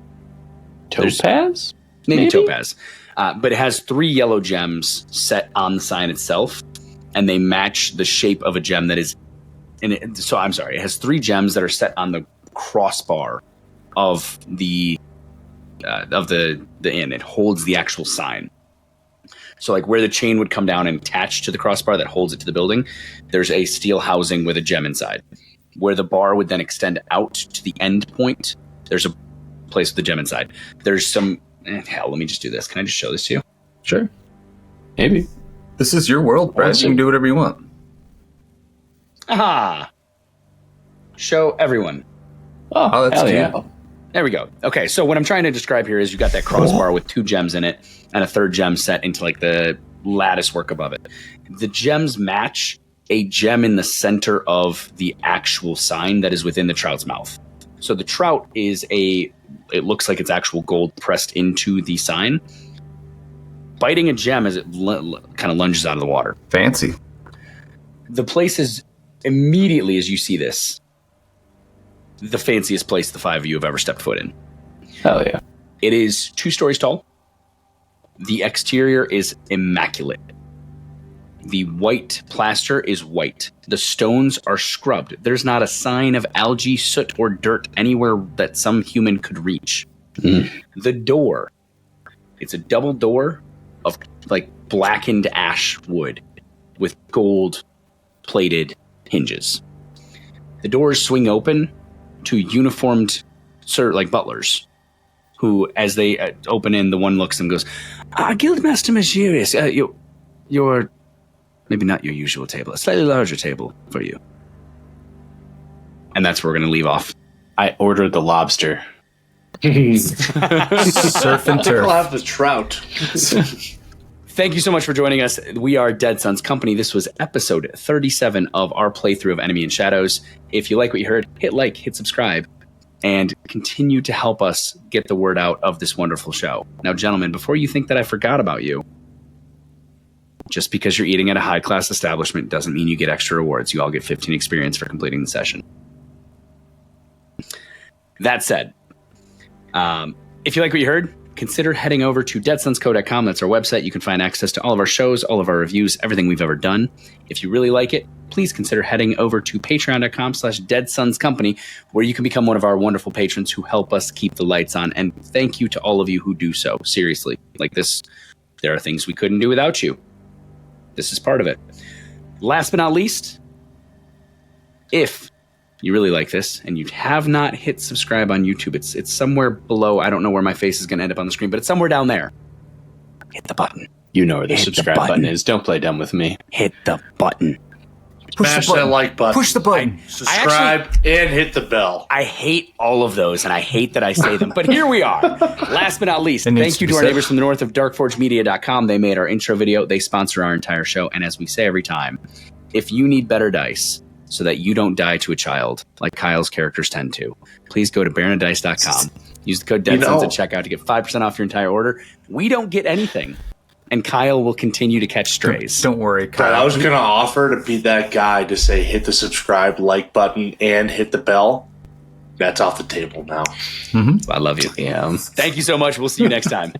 Topaz? Maybe topaz. But it has 3 yellow gems set on the sign itself, and they match the shape of a gem that is in it. So I'm sorry, it has 3 gems that are set on the crossbar of the inn. It holds the actual sign. So where the chain would come down and attach to the crossbar that holds it to the building, there's a steel housing with a gem inside. Where the bar would then extend out to the end point, there's a place with the gem inside. There's some... hell, let me just do this. Can I just show this to you? Sure. Maybe. This is your world, Brad. You can do whatever you want. Aha! Show everyone. Oh, that's cute. yeah. There we go. Okay, so what I'm trying to describe here is you got that crossbar with 2 gems in it and a 3rd gem set into like the lattice work above it. The gems match a gem in the center of the actual sign that is within the trout's mouth. So the trout is it looks like it's actual gold pressed into the sign, biting a gem as it kind of lunges out of the water. Fancy. The place is immediately, as you see this, the fanciest place the 5 of you have ever stepped foot in. Hell yeah. It is 2 stories tall. The exterior is immaculate. The white plaster is white. The stones are scrubbed. There's not a sign of algae, soot, or dirt anywhere that some human could reach. The door, it's a double door of like blackened ash wood with gold plated hinges. The doors swing open to uniformed like butlers who, as they open in, the one looks and goes, Guildmaster Magirius, you're maybe not your usual table, a slightly larger table for you. And that's where we're going to leave off. I ordered the lobster. Surf and turf. We'll have the trout. Thank you so much for joining us. We are Dead Sons Company. This was episode 37 of our playthrough of Enemy and Shadows. If you like what you heard, hit like, hit subscribe, and continue to help us get the word out of this wonderful show. Now, gentlemen, before you think that I forgot about you, just because you're eating at a high-class establishment doesn't mean you get extra rewards. You all get 15 experience for completing the session. That said, if you like what you heard, consider heading over to deadsonsco.com. That's our website. You can find access to all of our shows, all of our reviews, everything we've ever done. If you really like it, please consider heading over to patreon.com/deadsonscompany, where you can become one of our wonderful patrons who help us keep the lights on. And thank you to all of you who do so. Seriously, like this, there are things we couldn't do without you. This is part of it. Last but not least, if you really like this and you have not hit subscribe on YouTube, it's somewhere below. I don't know where my face is going to end up on the screen, but it's somewhere down there. Hit the button. You know where the Hit subscribe the button. button is. Don't play dumb with me. Hit the button. Smash that like button. Push the button. Subscribe and hit the bell. I hate all of those, and I hate that I say them, but here we are. Last but not least, thank you to our neighbors from the north of darkforgemedia.com. They made our intro video. They sponsor our entire show, and as we say every time, if you need better dice so that you don't die to a child, like Kyle's characters tend to, please go to baronadice.com. Use the code DEADSONS at checkout to get 5% off your entire order. We don't get anything, and Kyle will continue to catch strays. Don't worry, Kyle. But I was going to offer to be that guy to say hit the subscribe, like button, and hit the bell. That's off the table now. I love you. Yeah. Thank you so much. We'll see you next time.